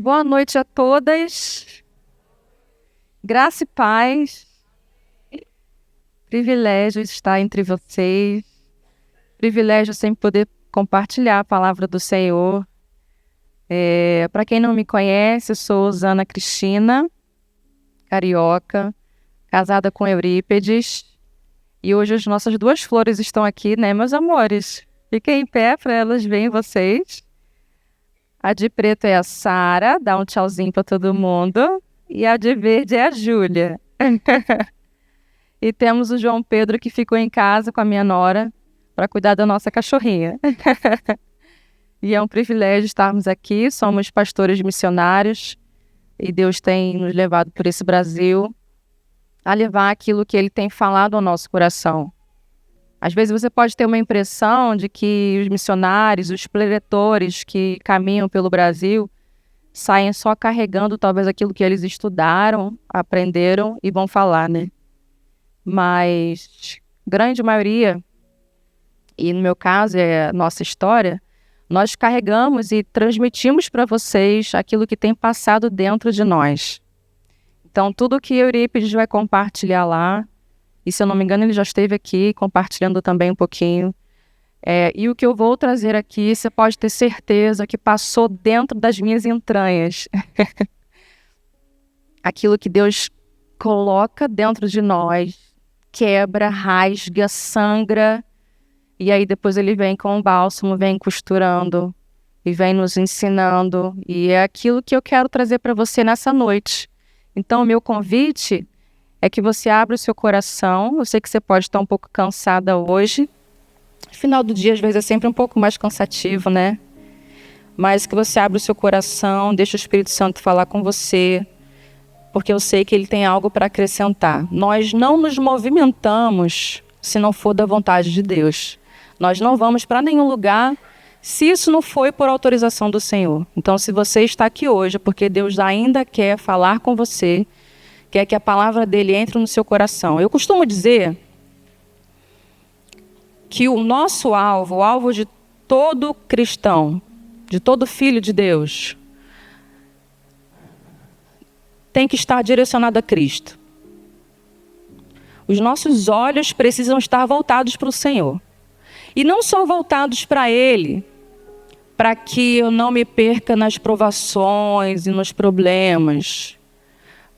Boa noite a todas. Graça e paz. Privilégio estar entre vocês. Privilégio sempre poder compartilhar a palavra do Senhor. Para quem não me conhece, eu sou Osana Cristina, carioca, casada com Eurípedes. E hoje as nossas duas flores estão aqui, né, meus amores? Fiquem em pé para elas verem vocês. A de preto é a Sara, dá um tchauzinho para todo mundo. E a de verde é a Júlia. E temos o João Pedro, que ficou em casa com a minha nora para cuidar da nossa cachorrinha. E é um privilégio estarmos aqui. Somos pastores missionários e Deus tem nos levado por esse Brasil a levar aquilo que Ele tem falado ao nosso coração. Às vezes você pode ter uma impressão de que os missionários, os preletores que caminham pelo Brasil, saem só carregando talvez aquilo que eles estudaram, aprenderam e vão falar, né? Mas grande maioria, e no meu caso é a nossa história, nós carregamos e transmitimos para vocês aquilo que tem passado dentro de nós. Então tudo que Eurípides vai compartilhar lá, e se eu não me engano ele já esteve aqui compartilhando também um pouquinho, e o que eu vou trazer aqui, você pode ter certeza que passou dentro das minhas entranhas. Aquilo que Deus coloca dentro de nós, quebra, rasga, sangra, e aí depois Ele vem com o bálsamo, vem costurando, e vem nos ensinando, e é aquilo que eu quero trazer para você nessa noite. Então o meu convite é que você abra o seu coração. Eu sei que você pode estar um pouco cansada hoje. Final do dia, às vezes, é sempre um pouco mais cansativo, né? Mas que você abra o seu coração, deixa o Espírito Santo falar com você, porque eu sei que Ele tem algo para acrescentar. Nós não nos movimentamos se não for da vontade de Deus. Nós não vamos para nenhum lugar se isso não foi por autorização do Senhor. Então, se você está aqui hoje, porque Deus ainda quer falar com você, quer que a palavra dele entre no seu coração. Eu costumo dizer que o nosso alvo, o alvo de todo cristão, de todo filho de Deus, tem que estar direcionado a Cristo. Os nossos olhos precisam estar voltados para o Senhor. E não só voltados para Ele, para que eu não me perca nas provações e nos problemas,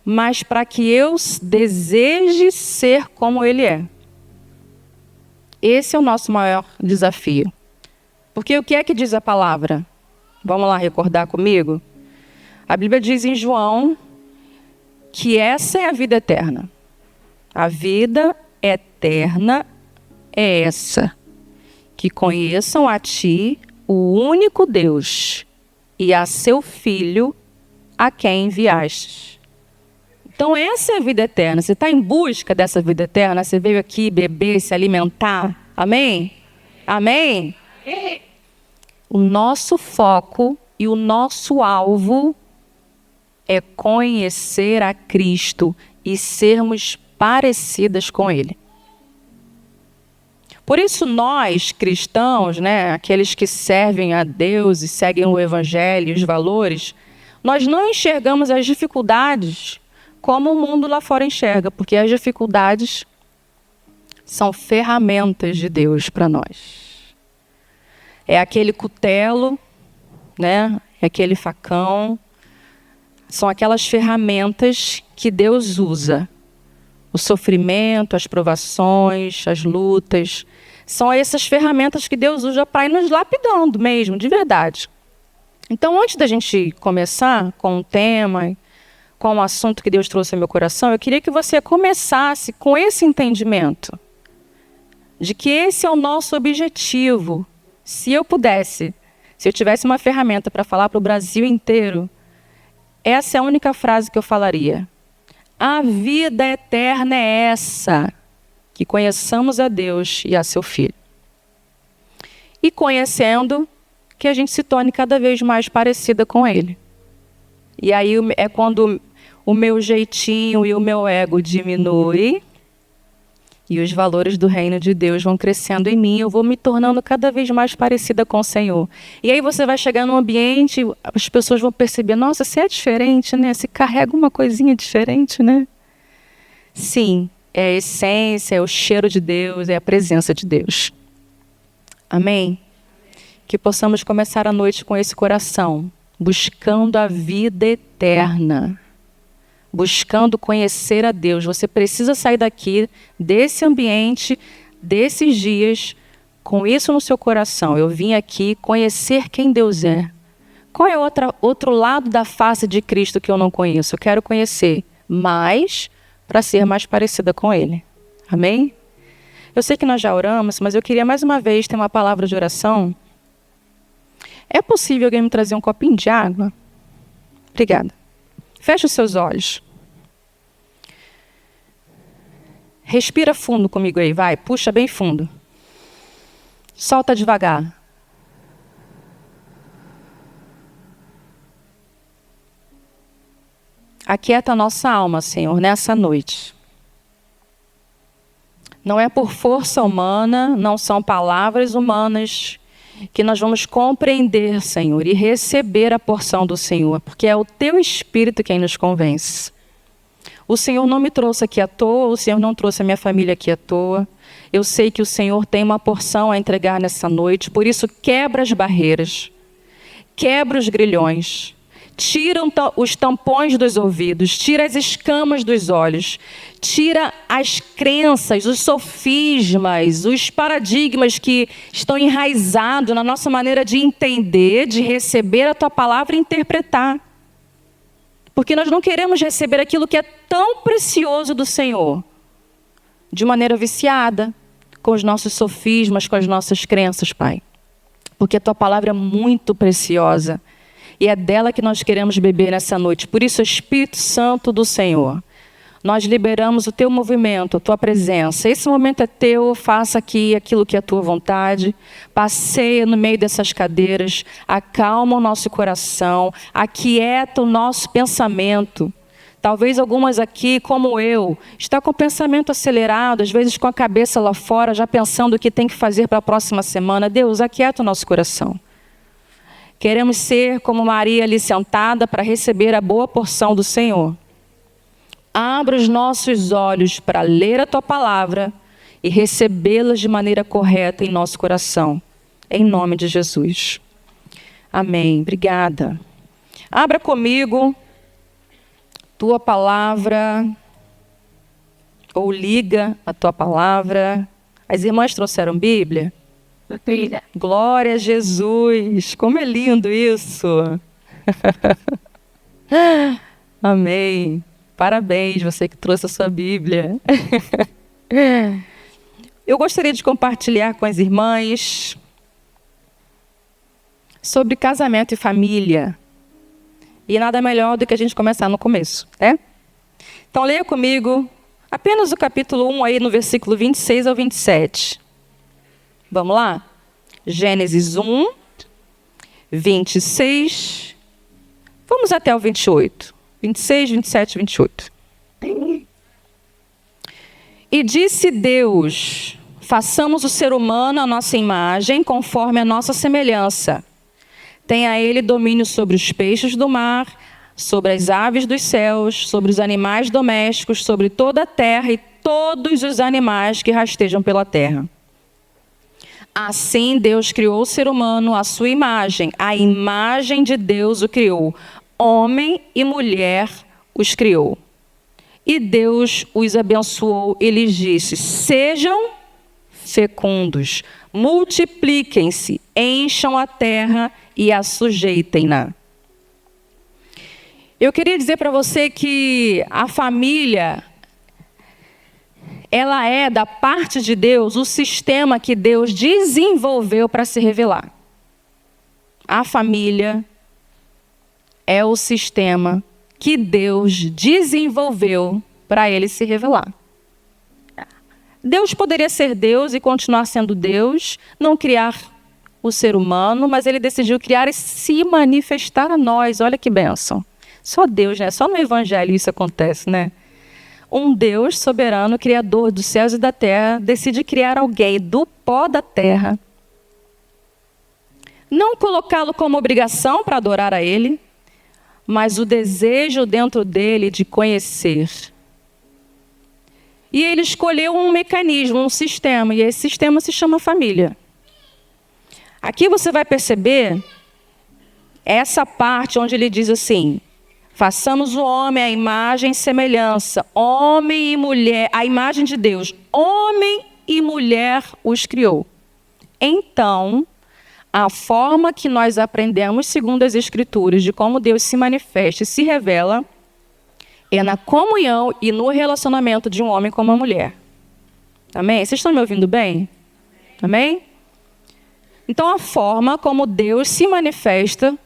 mas para que eu deseje ser como Ele é. Esse é o nosso maior desafio. Porque o que é que diz a palavra? Vamos lá recordar comigo? A Bíblia diz em João que essa é a vida eterna. A vida eterna é essa: que conheçam a Ti, o único Deus, e a Seu Filho, a quem enviastes. Então essa é a vida eterna. Você está em busca dessa vida eterna? Você veio aqui beber, se alimentar? Amém? Amém? O nosso foco e o nosso alvo é conhecer a Cristo e sermos parecidas com Ele. Por isso nós, cristãos, né, aqueles que servem a Deus e seguem o Evangelho e os valores, nós não enxergamos as dificuldades como o mundo lá fora enxerga, porque as dificuldades são ferramentas de Deus para nós. É aquele cutelo, né? É aquele facão. São aquelas ferramentas que Deus usa. O sofrimento, as provações, as lutas, são essas ferramentas que Deus usa para ir nos lapidando mesmo, de verdade. Então, antes da gente começar com o tema, com o assunto que Deus trouxe ao meu coração, eu queria que você começasse com esse entendimento de que esse é o nosso objetivo. Se eu pudesse, se eu tivesse uma ferramenta para falar para o Brasil inteiro, essa é a única frase que eu falaria. A vida eterna é essa, que conheçamos a Deus e a Seu Filho. E conhecendo, que a gente se torne cada vez mais parecida com Ele. E aí é quando o meu jeitinho e o meu ego diminui E os valores do reino de Deus vão crescendo em mim, eu vou me tornando cada vez mais parecida com o Senhor. E aí você vai chegar num ambiente, as pessoas vão perceber, nossa, você é diferente, né? Você carrega uma coisinha diferente, né? Sim, é a essência, é o cheiro de Deus, é a presença de Deus. Amém? Que possamos começar a noite com esse coração, buscando a vida eterna. Buscando conhecer a Deus. Você precisa sair daqui, desse ambiente, desses dias, com isso no seu coração. Eu vim aqui conhecer quem Deus é. Qual é outro lado da face de Cristo que eu não conheço? Eu quero conhecer mais para ser mais parecida com Ele. Amém? Eu sei que nós já oramos, mas eu queria mais uma vez ter uma palavra de oração. É possível alguém me trazer um copinho de água? Obrigada. Feche os seus olhos. Respira fundo comigo aí, vai. Puxa bem fundo. Solta devagar. Aquieta a nossa alma, Senhor, nessa noite. Não é por força humana, não são palavras humanas que nós vamos compreender, Senhor, e receber a porção do Senhor, porque é o Teu Espírito quem nos convence. O Senhor não me trouxe aqui à toa, o Senhor não trouxe a minha família aqui à toa. Eu sei que o Senhor tem uma porção a entregar nessa noite, por isso quebra as barreiras, quebra os grilhões, tira os tampões dos ouvidos, tira as escamas dos olhos, tira as crenças, os sofismas, os paradigmas que estão enraizados na nossa maneira de entender, de receber a Tua palavra e interpretar. Porque nós não queremos receber aquilo que é tão precioso do Senhor de maneira viciada, com os nossos sofismas, com as nossas crenças, Pai. Porque a Tua palavra é muito preciosa. E é dela que nós queremos beber nessa noite. Por isso, Espírito Santo do Senhor, nós liberamos o Teu movimento, a Tua presença. Esse momento é Teu, faça aqui aquilo que é a Tua vontade. Passeia no meio dessas cadeiras, acalma o nosso coração, aquieta o nosso pensamento. Talvez algumas aqui, como eu, está com o pensamento acelerado, às vezes com a cabeça lá fora, já pensando o que tem que fazer para a próxima semana. Deus, aquieta o nosso coração. Queremos ser como Maria ali sentada para receber a boa porção do Senhor. Abra os nossos olhos para ler a Tua palavra e recebê-las de maneira correta em nosso coração. Em nome de Jesus. Amém. Obrigada. Abra comigo Tua palavra, ou liga a Tua palavra. As irmãs trouxeram Bíblia? Glória a Jesus, como é lindo isso. Amém. Parabéns, você que trouxe a sua Bíblia. Eu gostaria de compartilhar com as irmãs sobre casamento e família. E nada melhor do que a gente começar no começo, né? Então leia comigo apenas o capítulo 1 aí no versículo 26 ao 27. Vamos lá? Gênesis 1, 26, vamos até o 28. 26, 27, 28. E disse Deus, façamos o ser humano à nossa imagem, conforme a nossa semelhança. Tenha ele domínio sobre os peixes do mar, sobre as aves dos céus, sobre os animais domésticos, sobre toda a terra e todos os animais que rastejam pela terra. Assim Deus criou o ser humano à sua imagem. A imagem de Deus o criou. Homem e mulher os criou. E Deus os abençoou e lhes disse, sejam fecundos, multipliquem-se, encham a terra e a sujeitem-na. Eu queria dizer para você que a família, ela é, da parte de Deus, o sistema que Deus desenvolveu para se revelar. A família é o sistema que Deus desenvolveu para ele se revelar. Deus poderia ser Deus e continuar sendo Deus, não criar o ser humano, mas ele decidiu criar e se manifestar a nós. Olha que bênção. Só Deus, né? Só no Evangelho isso acontece, né? um Deus soberano, criador dos céus e da terra, decide criar alguém do pó da terra, não colocá-lo como obrigação para adorar a Ele, mas o desejo dentro dele de conhecer. E Ele escolheu um mecanismo, um sistema, e esse sistema se chama família. Aqui você vai perceber essa parte onde Ele diz assim: façamos o homem à imagem e semelhança, homem e mulher, a imagem de Deus, homem e mulher os criou. Então, a forma que nós aprendemos, segundo as Escrituras, de como Deus se manifesta e se revela, é na comunhão e no relacionamento de um homem com uma mulher. Amém? Vocês estão me ouvindo bem? Amém? Então, a forma como Deus se manifesta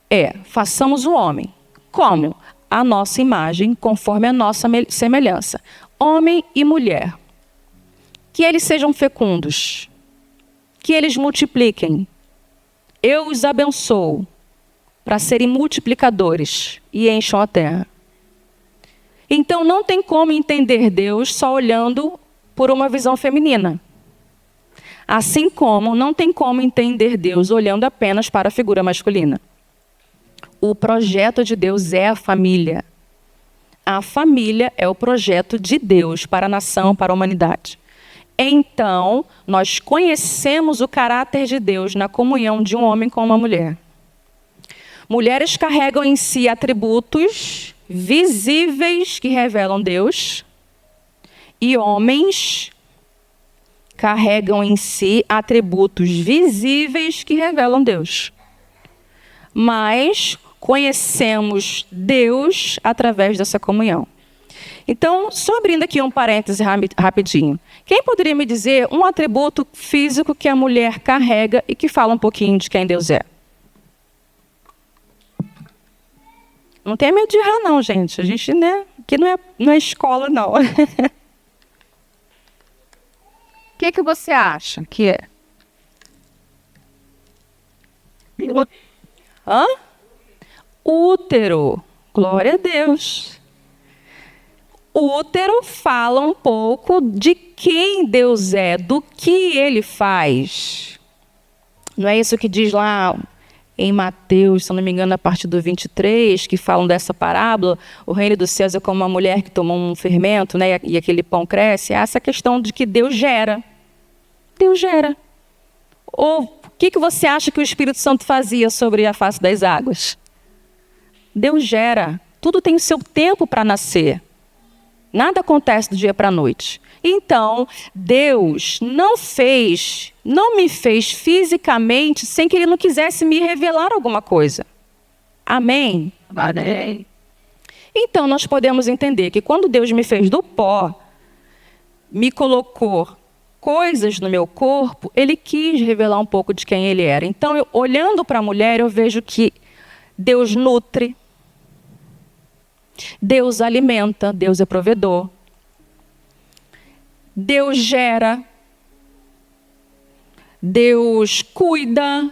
é: façamos o homem. Como? A nossa imagem, conforme a nossa semelhança. Homem e mulher. Que eles sejam fecundos. Que eles multipliquem. Eu os abençoo para serem multiplicadores e encham a terra. Então, não tem como entender Deus só olhando por uma visão feminina. Assim como não tem como entender Deus olhando apenas para a figura masculina. O projeto de Deus é a família. A família é o projeto de Deus para a nação, para a humanidade. Então, nós conhecemos o caráter de Deus na comunhão de um homem com uma mulher. Mulheres carregam em si atributos visíveis que revelam Deus, e homens carregam em si atributos visíveis que revelam Deus. Mas conhecemos Deus através dessa comunhão. Então, só abrindo aqui um parêntese rapidinho. Quem poderia me dizer um atributo físico que a mulher carrega e que fala um pouquinho de quem Deus é? Não tenha medo de errar, não, gente. A gente, né, aqui não é escola, não. O que você acha que é? Hã? Útero. Glória a Deus. O útero fala um pouco de quem Deus é, do que Ele faz. Não é isso que diz lá em Mateus, se não me engano, a partir do 23, que falam dessa parábola: o reino dos céus é como uma mulher que tomou um fermento, né, e aquele pão cresce. Há essa questão de que Deus gera. Deus gera. Ou o que você acha que o Espírito Santo fazia sobre a face das águas? Deus gera. Tudo tem o seu tempo para nascer. Nada acontece do dia para a noite. Então, Deus não me fez fisicamente sem que Ele não quisesse me revelar alguma coisa. Amém? Amém. Então, nós podemos entender que quando Deus me fez do pó, me colocou coisas no meu corpo, Ele quis revelar um pouco de quem Ele era. Então, olhando para a mulher, eu vejo que Deus nutre, Deus alimenta, Deus é provedor. Deus gera. Deus cuida.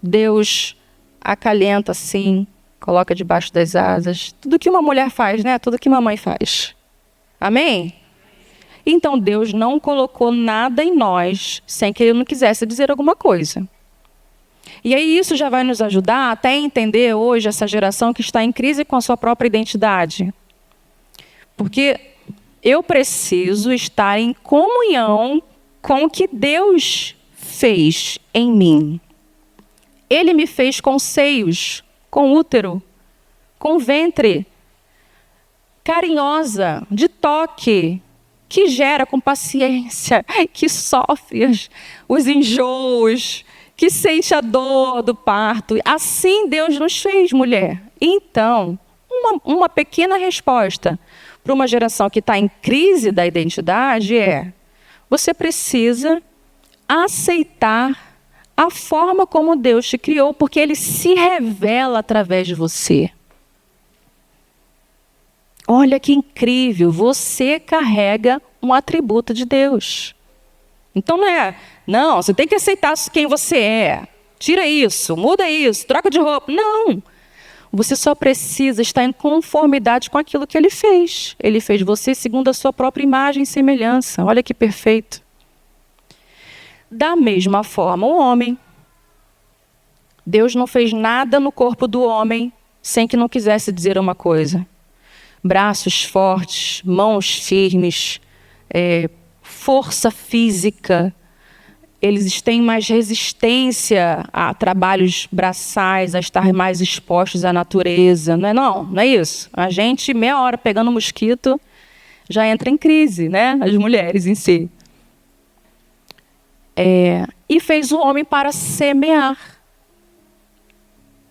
Deus acalenta, sim, coloca debaixo das asas. Tudo que uma mulher faz, né? Tudo que uma mãe faz. Amém? Então Deus não colocou nada em nós sem que Ele não quisesse dizer alguma coisa. E aí isso já vai nos ajudar até a entender hoje essa geração que está em crise com a sua própria identidade. Porque eu preciso estar em comunhão com o que Deus fez em mim. Ele me fez com seios, com útero, com ventre, carinhosa, de toque, que gera com paciência, que sofre os enjoos, que sente a dor do parto. Assim Deus nos fez, mulher. Então, uma pequena resposta para uma geração que está em crise da identidade é: você precisa aceitar a forma como Deus te criou, porque Ele se revela através de você. Olha que incrível, você carrega um atributo de Deus. Então não, você tem que aceitar quem você é. Tira isso, muda isso, troca de roupa. Não. Você só precisa estar em conformidade com aquilo que ele fez. Ele fez você segundo a sua própria imagem e semelhança. Olha que perfeito. Da mesma forma, o homem. Deus não fez nada no corpo do homem sem que não quisesse dizer uma coisa. Braços fortes, mãos firmes, força física. Eles têm mais resistência a trabalhos braçais, a estar mais expostos à natureza. Não é isso. A gente, meia hora pegando mosquito, já entra em crise, né? As mulheres em si. E fez o homem para semear.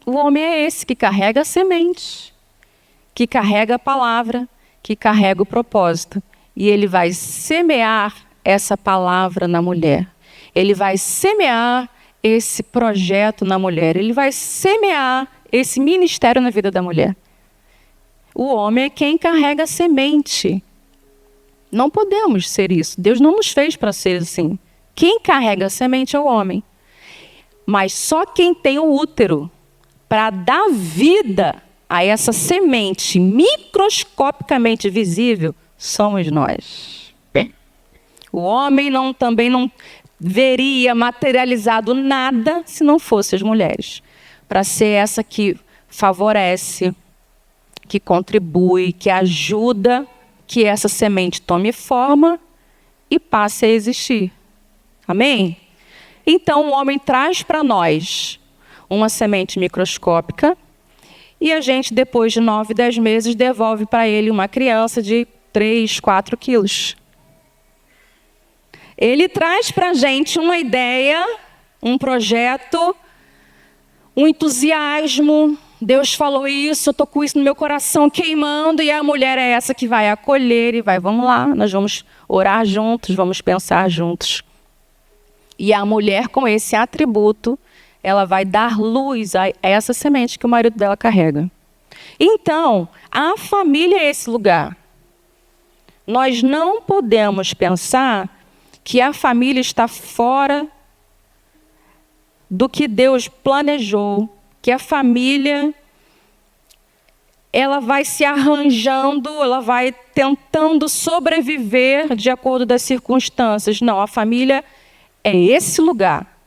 O homem é esse que carrega a semente, que carrega a palavra, que carrega o propósito. E ele vai semear essa palavra na mulher. Ele vai semear esse projeto na mulher. Ele vai semear esse ministério na vida da mulher. O homem é quem carrega a semente. Não podemos ser isso. Deus não nos fez para ser assim. Quem carrega a semente é o homem. Mas só quem tem o útero para dar vida a essa semente microscopicamente visível somos nós. O homem também não veria materializado nada se não fosse as mulheres. Para ser essa que favorece, que contribui, que ajuda que essa semente tome forma e passe a existir. Amém? Então o homem traz para nós uma semente microscópica e a gente, depois de 9, 10 meses, devolve para ele uma criança de 3, 4 quilos. Ele traz para a gente uma ideia, um projeto, um entusiasmo. Deus falou isso, eu estou com isso no meu coração queimando, e a mulher é essa que vai acolher e vamos lá, nós vamos orar juntos, vamos pensar juntos. E a mulher, com esse atributo, ela vai dar luz a essa semente que o marido dela carrega. Então, a família é esse lugar. Nós não podemos pensar que a família está fora do que Deus planejou, que a família ela vai se arranjando, ela vai tentando sobreviver de acordo das circunstâncias. Não, a família é esse lugar.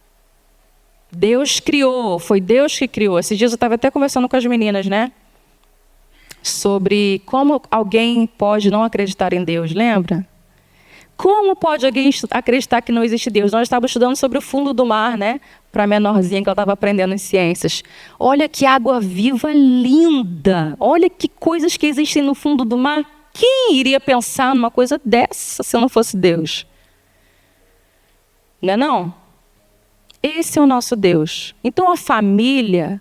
Deus criou, foi Deus que criou. Esses dias eu estava até conversando com as meninas, né? Sobre como alguém pode não acreditar em Deus, lembra? Como pode alguém acreditar que não existe Deus? Nós estávamos estudando sobre o fundo do mar, né? Para a menorzinha que ela estava aprendendo em ciências. Olha que água viva linda! Olha que coisas que existem no fundo do mar. Quem iria pensar numa coisa dessa se não fosse Deus? Não é não? Esse é o nosso Deus. Então a família,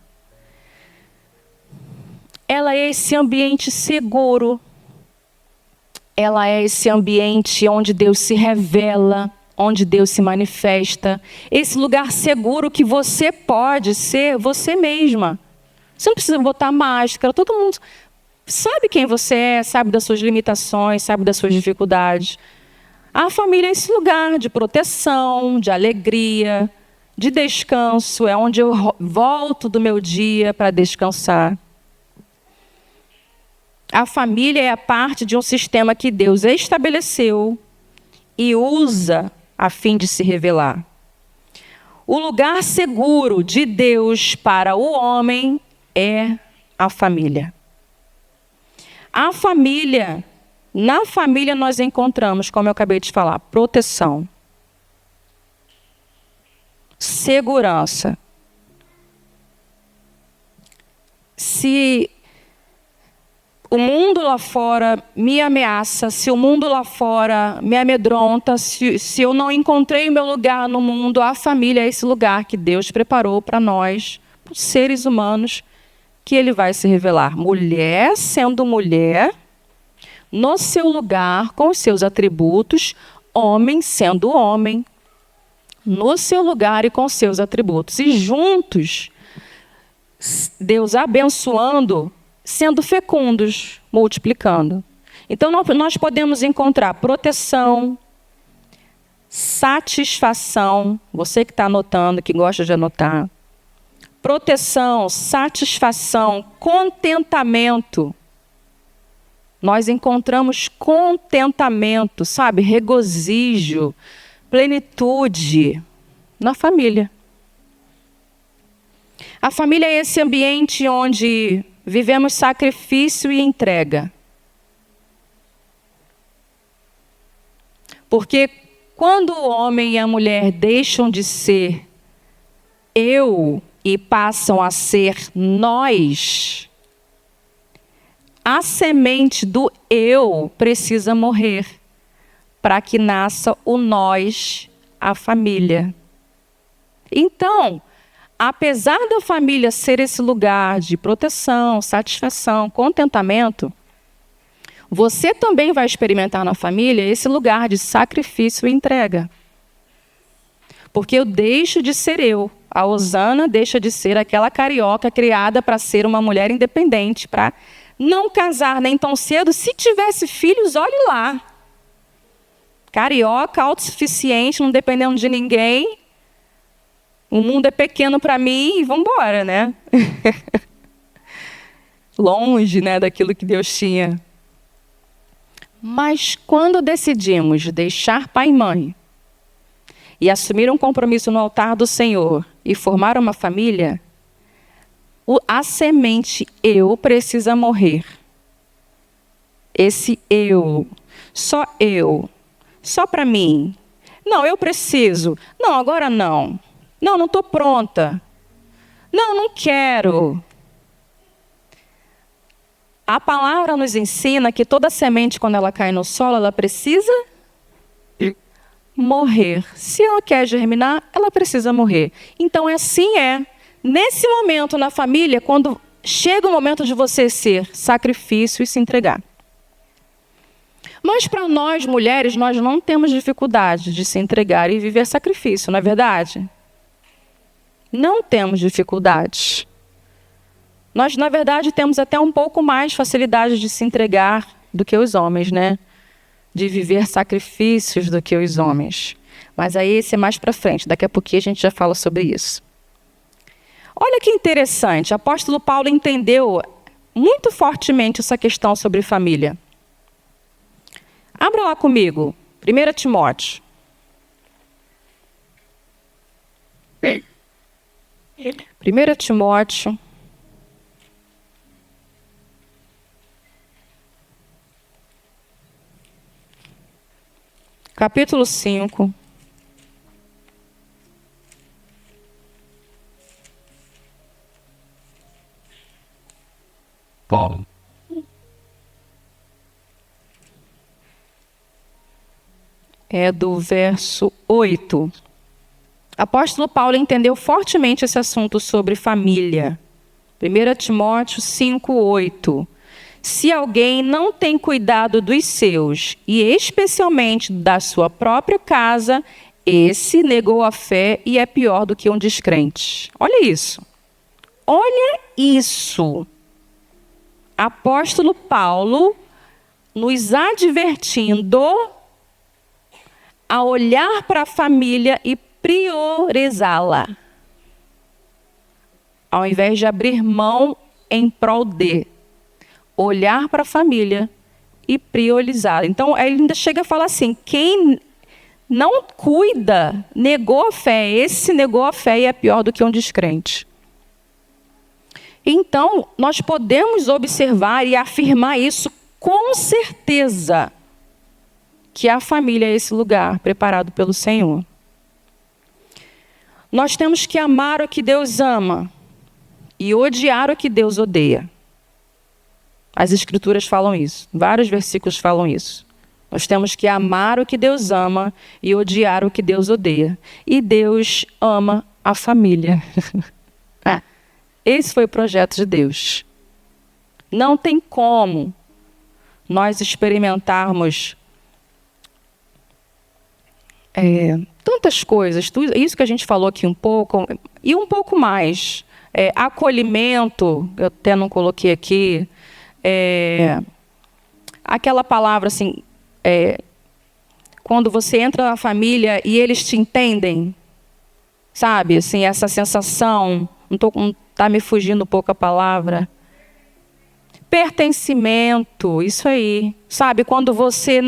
ela é esse ambiente seguro. Ela é esse ambiente onde Deus se revela, onde Deus se manifesta. Esse lugar seguro que você pode ser você mesma. Você não precisa botar máscara. Todo mundo sabe quem você é, sabe das suas limitações, sabe das suas dificuldades. A família é esse lugar de proteção, de alegria, de descanso. É onde eu volto do meu dia para descansar. A família é a parte de um sistema que Deus estabeleceu e usa a fim de se revelar. O lugar seguro de Deus para o homem é a família. A família, na família nós encontramos, como eu acabei de falar, proteção, segurança. Se o mundo lá fora me ameaça, se o mundo lá fora me amedronta, se eu não encontrei o meu lugar no mundo, a família é esse lugar que Deus preparou para nós, para os seres humanos, que Ele vai se revelar. Mulher sendo mulher, no seu lugar, com os seus atributos, homem sendo homem, no seu lugar e com seus atributos. E juntos, Deus abençoando, sendo fecundos, multiplicando. Então, nós podemos encontrar proteção, satisfação, você que está anotando, que gosta de anotar, proteção, satisfação, contentamento. Nós encontramos contentamento, sabe? Regozijo, plenitude na família. A família é esse ambiente onde vivemos sacrifício e entrega. Porque quando o homem e a mulher deixam de ser eu e passam a ser nós, a semente do eu precisa morrer para que nasça o nós, a família. Então, apesar da família ser esse lugar de proteção, satisfação, contentamento, você também vai experimentar na família esse lugar de sacrifício e entrega. Porque eu deixo de ser eu. A Osana deixa de ser aquela carioca criada para ser uma mulher independente, para não casar nem tão cedo. Se tivesse filhos, olhe lá. Carioca, autossuficiente, não dependendo de ninguém. O mundo é pequeno para mim e vamos embora, né? Longe, né, daquilo que Deus tinha. Mas quando decidimos deixar pai e mãe e assumir um compromisso no altar do Senhor e formar uma família, a semente eu precisa morrer. Esse eu, só para mim. Não, eu preciso. Não, agora não. Não estou pronta. Não quero. A palavra nos ensina que toda semente, quando ela cai no solo, ela precisa morrer. Se ela quer germinar, ela precisa morrer. Então, assim é. Nesse momento, na família, quando chega o momento de você ser sacrifício e se entregar. Mas para nós, mulheres, nós não temos dificuldade de se entregar e viver sacrifício, não é verdade? Não temos dificuldades. Nós, na verdade, temos até um pouco mais facilidade de se entregar do que os homens, né? De viver sacrifícios do que os homens. Mas aí esse é mais para frente, daqui a pouquinho a gente já fala sobre isso. Olha que interessante, o apóstolo Paulo entendeu muito fortemente essa questão sobre família. Abra lá comigo, 1 Timóteo. 1 Timóteo. Capítulo 5. Paulo. É do verso 8. Apóstolo Paulo entendeu fortemente esse assunto sobre família. 1 Timóteo 5, 8. Se alguém não tem cuidado dos seus, e especialmente da sua própria casa, esse negou a fé e é pior do que um descrente. Olha isso. Olha isso. Apóstolo Paulo nos advertindo a olhar para a família e priorizá-la, ao invés de abrir mão em prol de olhar para a família e priorizá-la. Então, ele ainda chega a falar assim, quem não cuida, negou a fé. Esse negou a fé e é pior do que um descrente. Então, nós podemos observar e afirmar isso com certeza, que a família é esse lugar preparado pelo Senhor. Nós temos que amar o que Deus ama e odiar o que Deus odeia. As Escrituras falam isso, vários versículos falam isso. Nós temos que amar o que Deus ama e odiar o que Deus odeia. E Deus ama a família. Esse foi o projeto de Deus. Não tem como nós experimentarmos tantas coisas, isso que a gente falou aqui um pouco, e um pouco mais. Acolhimento, eu até não coloquei aqui, aquela palavra assim, quando você entra na família e eles te entendem, sabe? Assim, essa sensação Não tá me fugindo um pouco a palavra. Pertencimento, isso aí. Sabe, quando você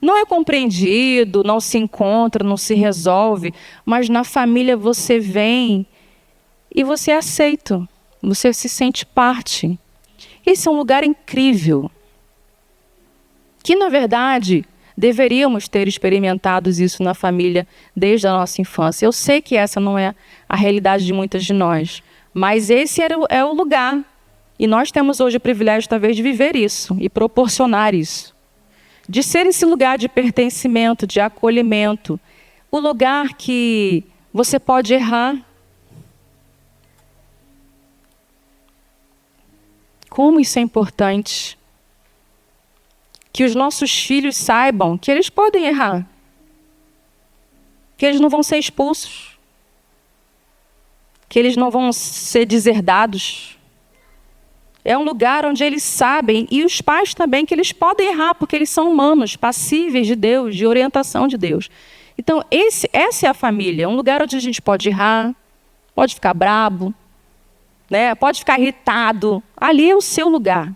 não é compreendido, não se encontra, não se resolve, mas na família você vem e você é aceito. Você se sente parte. Esse é um lugar incrível. Que, na verdade, deveríamos ter experimentado isso na família desde a nossa infância. Eu sei que essa não é a realidade de muitas de nós, mas esse é o lugar. E nós temos hoje o privilégio, talvez, de viver isso e proporcionar isso. De ser esse lugar de pertencimento, de acolhimento. O lugar que você pode errar. Como isso é importante. Que os nossos filhos saibam que eles podem errar. Que eles não vão ser expulsos. Que eles não vão ser deserdados. É um lugar onde eles sabem, e os pais também, que eles podem errar, porque eles são humanos, passíveis de Deus, de orientação de Deus. Então, essa é a família, um lugar onde a gente pode errar, pode ficar brabo, né? Pode ficar irritado. Ali é o seu lugar.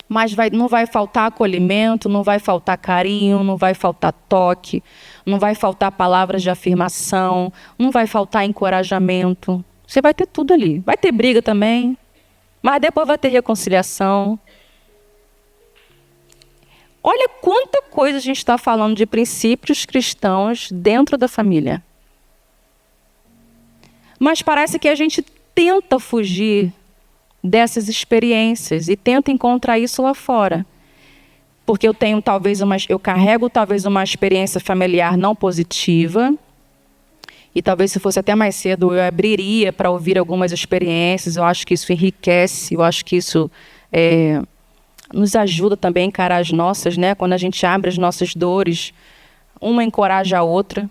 Mas não vai faltar acolhimento, não vai faltar carinho, não vai faltar toque, não vai faltar palavras de afirmação, não vai faltar encorajamento. Você vai ter tudo ali. Vai ter briga também, mas depois vai ter reconciliação. Olha quanta coisa a gente está falando de princípios cristãos dentro da família. Mas parece que a gente tenta fugir dessas experiências e tenta encontrar isso lá fora. Porque eu carrego talvez uma experiência familiar não positiva. E talvez se fosse até mais cedo eu abriria para ouvir algumas experiências. Eu acho que isso enriquece, eu acho que isso nos ajuda também a encarar as nossas, né? Quando a gente abre as nossas dores, uma encoraja a outra.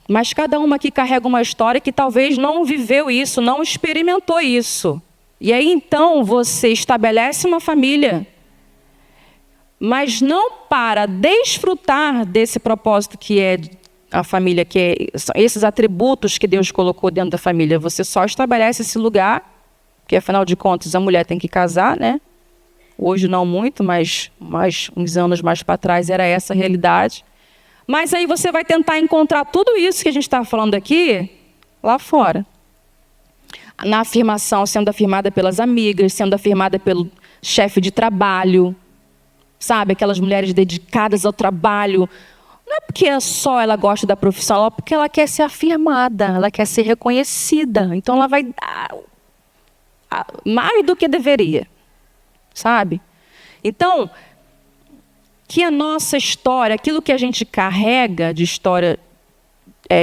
Mas cada uma aqui carrega uma história que talvez não viveu isso, não experimentou isso. E aí então você estabelece uma família, mas não para desfrutar desse propósito que é a família, esses atributos que Deus colocou dentro da família. Você só estabelece esse lugar, porque afinal de contas a mulher tem que casar, né? Hoje não muito, mas uns anos mais para trás era essa a realidade. Mas aí você vai tentar encontrar tudo isso que a gente está falando aqui, lá fora. Na afirmação, sendo afirmada pelas amigas, sendo afirmada pelo chefe de trabalho, sabe? Aquelas mulheres dedicadas ao trabalho. Não é porque só ela gosta da profissão, é porque ela quer ser afirmada, ela quer ser reconhecida. Então ela vai dar mais do que deveria, sabe? Então, que a nossa história, aquilo que a gente carrega de história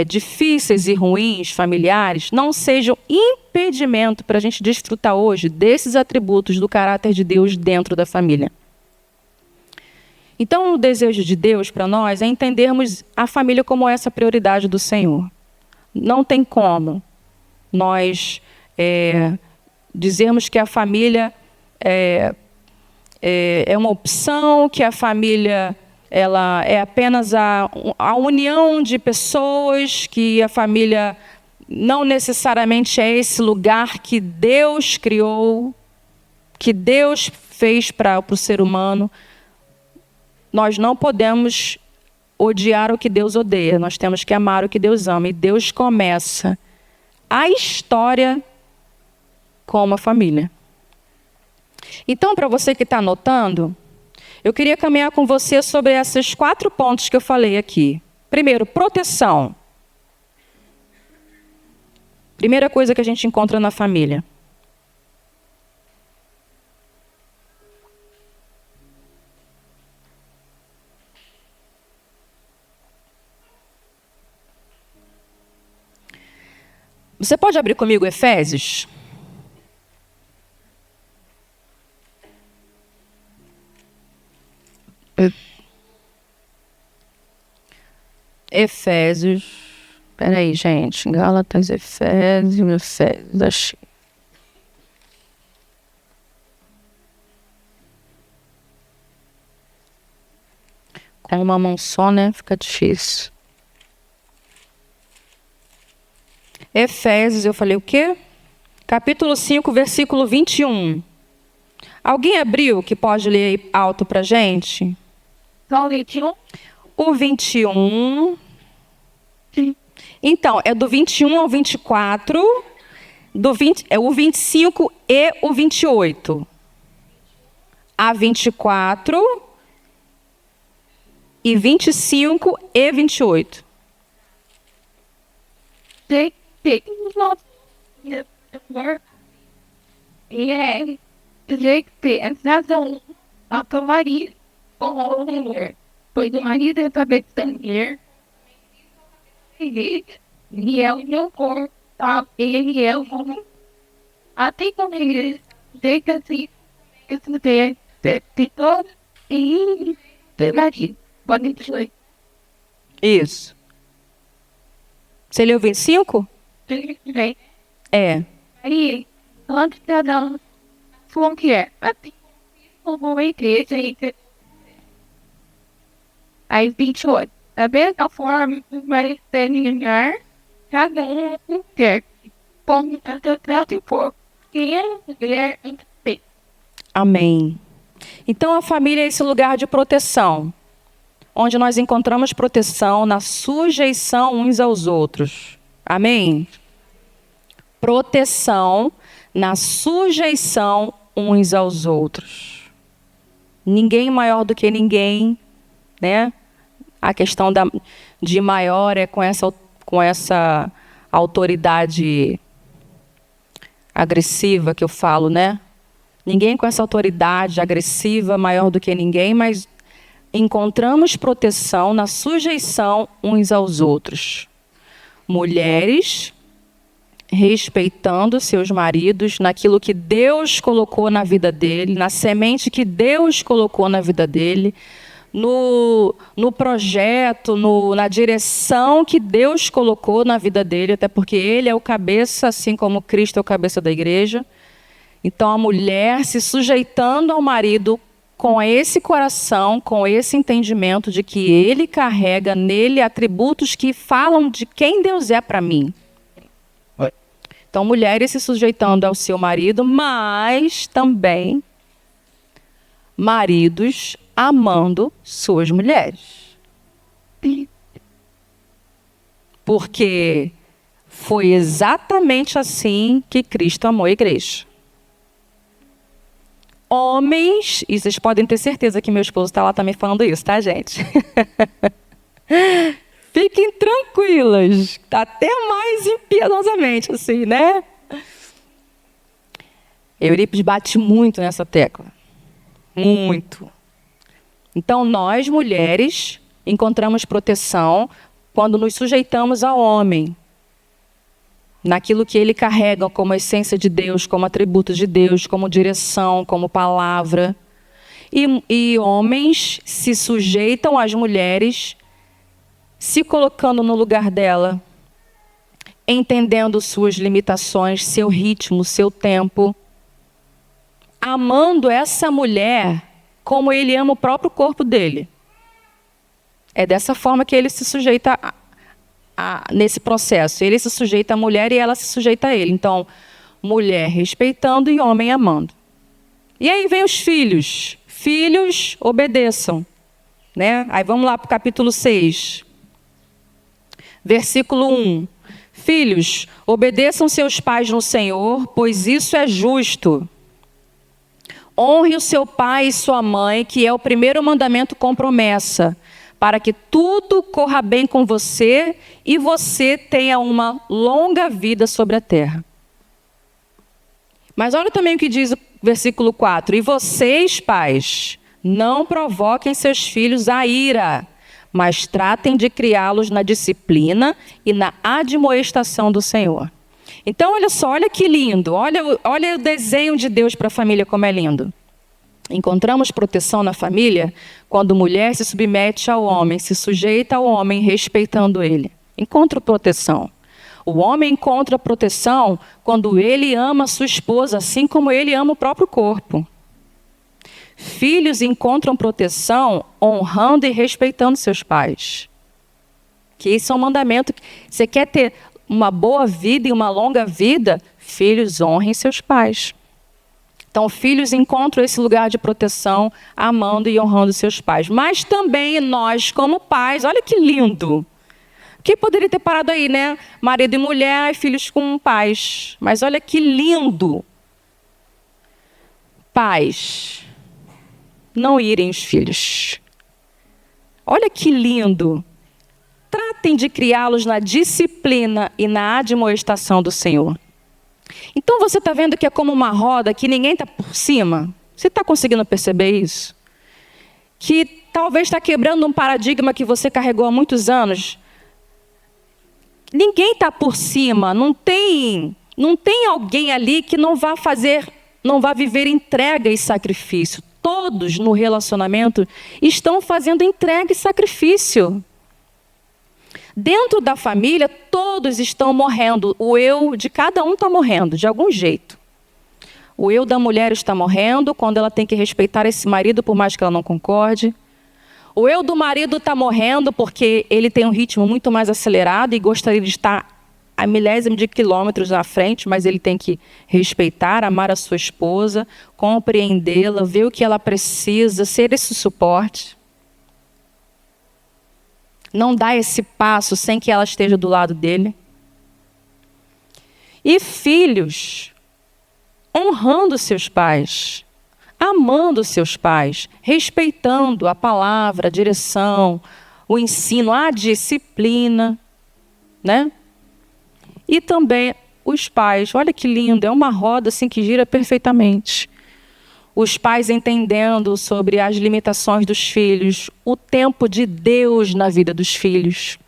difíceis e ruins, familiares, não sejam impedimento para a gente desfrutar hoje desses atributos do caráter de Deus dentro da família. Então, o desejo de Deus para nós é entendermos a família como essa prioridade do Senhor. Não tem como nós dizermos que a família é uma opção, que a família ela é apenas a união de pessoas, que a família não necessariamente é esse lugar que Deus criou, que Deus fez para o ser humano. Nós não podemos odiar o que Deus odeia, nós temos que amar o que Deus ama. E Deus começa a história com uma família. Então, para você que está anotando, eu queria caminhar com você sobre esses 4 pontos que eu falei aqui. Primeiro, proteção. Primeira coisa que a gente encontra na família. Você pode abrir comigo Efésios? Efésios. Espera aí, gente. Gálatas, Efésios, achei. Com uma mão só, né? Fica difícil. Efésios, eu falei o quê? Capítulo 5, versículo 21. Alguém abriu que pode ler aí alto pra gente? Só o 21? O 21. Sim. Então, é do 21 ao 24, é o 25 e o 28. A 24 e 25 e 28. Sei que nós dizer que essa a tua marido com a mulher, pois o marido é cabeça da mulher, ele é o meu corpo, tá? Ele é o homem. Até quando ele deixa assim, isso de todo e de marido. Pode dizer, Isso. Você leu 25? É. aí, antes de dar como que é? Assim, como igreja, aí 28. Da mesma forma, vai ser lugar, cada um quer. Como tanto for, quem é mulher, tem. Amém. Então a família é esse lugar de proteção, onde nós encontramos proteção na sujeição uns aos outros. Amém? Proteção na sujeição uns aos outros. Ninguém maior do que ninguém, né? A questão de maior é com essa autoridade agressiva que eu falo, né? Ninguém com essa autoridade agressiva maior do que ninguém, mas encontramos proteção na sujeição uns aos outros. Mulheres respeitando seus maridos naquilo que Deus colocou na vida dele, na semente que Deus colocou na vida dele, no projeto, na direção que Deus colocou na vida dele, até porque ele é o cabeça, assim como Cristo é o cabeça da igreja. Então a mulher se sujeitando ao marido com esse coração, com esse entendimento de que ele carrega nele atributos que falam de quem Deus é para mim. Então, mulheres se sujeitando ao seu marido, mas também maridos amando suas mulheres. Porque foi exatamente assim que Cristo amou a igreja. Homens, e vocês podem ter certeza que meu esposo está lá também falando isso, tá, gente? Fiquem tranquilas, até mais impiedosamente, assim, né? Eurípides bate muito nessa tecla. Muito. Então, nós, mulheres, encontramos proteção quando nos sujeitamos ao homem, naquilo que ele carrega como essência de Deus, como atributos de Deus, como direção, como palavra. E homens se sujeitam às mulheres, se colocando no lugar dela, entendendo suas limitações, seu ritmo, seu tempo, amando essa mulher como ele ama o próprio corpo dele. É dessa forma que ele se sujeita nesse processo. Ele se sujeita à mulher e ela se sujeita a ele. Então, mulher respeitando e homem amando. E aí vem os filhos. Filhos, obedeçam. Né? Aí vamos lá para o capítulo 6. Versículo 1. Filhos, obedeçam seus pais no Senhor, pois isso é justo. Honre o seu pai e sua mãe, que é o primeiro mandamento com promessa, para que tudo corra bem com você e você tenha uma longa vida sobre a terra. Mas olha também o que diz o versículo 4. E vocês, pais, não provoquem seus filhos a ira, mas tratem de criá-los na disciplina e na admoestação do Senhor. Então, olha só, olha que lindo. Olha o desenho de Deus para a família, como é lindo. Encontramos proteção na família quando mulher se submete ao homem, se sujeita ao homem, respeitando ele. Encontra proteção. O homem encontra proteção quando ele ama sua esposa, assim como ele ama o próprio corpo. Filhos encontram proteção honrando e respeitando seus pais. Que isso é um mandamento. Você quer ter uma boa vida e uma longa vida, filhos, honrem seus pais. Então, filhos encontram esse lugar de proteção, amando e honrando seus pais. Mas também nós, como pais, olha que lindo. Que poderia ter parado aí, né? Marido e mulher e filhos com pais. Mas olha que lindo. Pais, não irem os filhos. Olha que lindo. Tratem de criá-los na disciplina e na admoestação do Senhor. Então você está vendo que é como uma roda, que ninguém está por cima? Você está conseguindo perceber isso? Que talvez está quebrando um paradigma que você carregou há muitos anos. Ninguém está por cima, não tem alguém ali que não vá viver entrega e sacrifício. Todos no relacionamento estão fazendo entrega e sacrifício. Dentro da família, todos estão morrendo. O eu de cada um está morrendo, de algum jeito. O eu da mulher está morrendo quando ela tem que respeitar esse marido, por mais que ela não concorde. O eu do marido está morrendo porque ele tem um ritmo muito mais acelerado e gostaria de estar a milésimo de quilômetros na frente, mas ele tem que respeitar, amar a sua esposa, compreendê-la, ver o que ela precisa, ser esse suporte. Não dá esse passo sem que ela esteja do lado dele. E filhos, honrando seus pais, amando seus pais, respeitando a palavra, a direção, o ensino, a disciplina, né? E também os pais, olha que lindo, é uma roda assim que gira perfeitamente. Os pais entendendo sobre as limitações dos filhos, o tempo de Deus na vida dos filhos.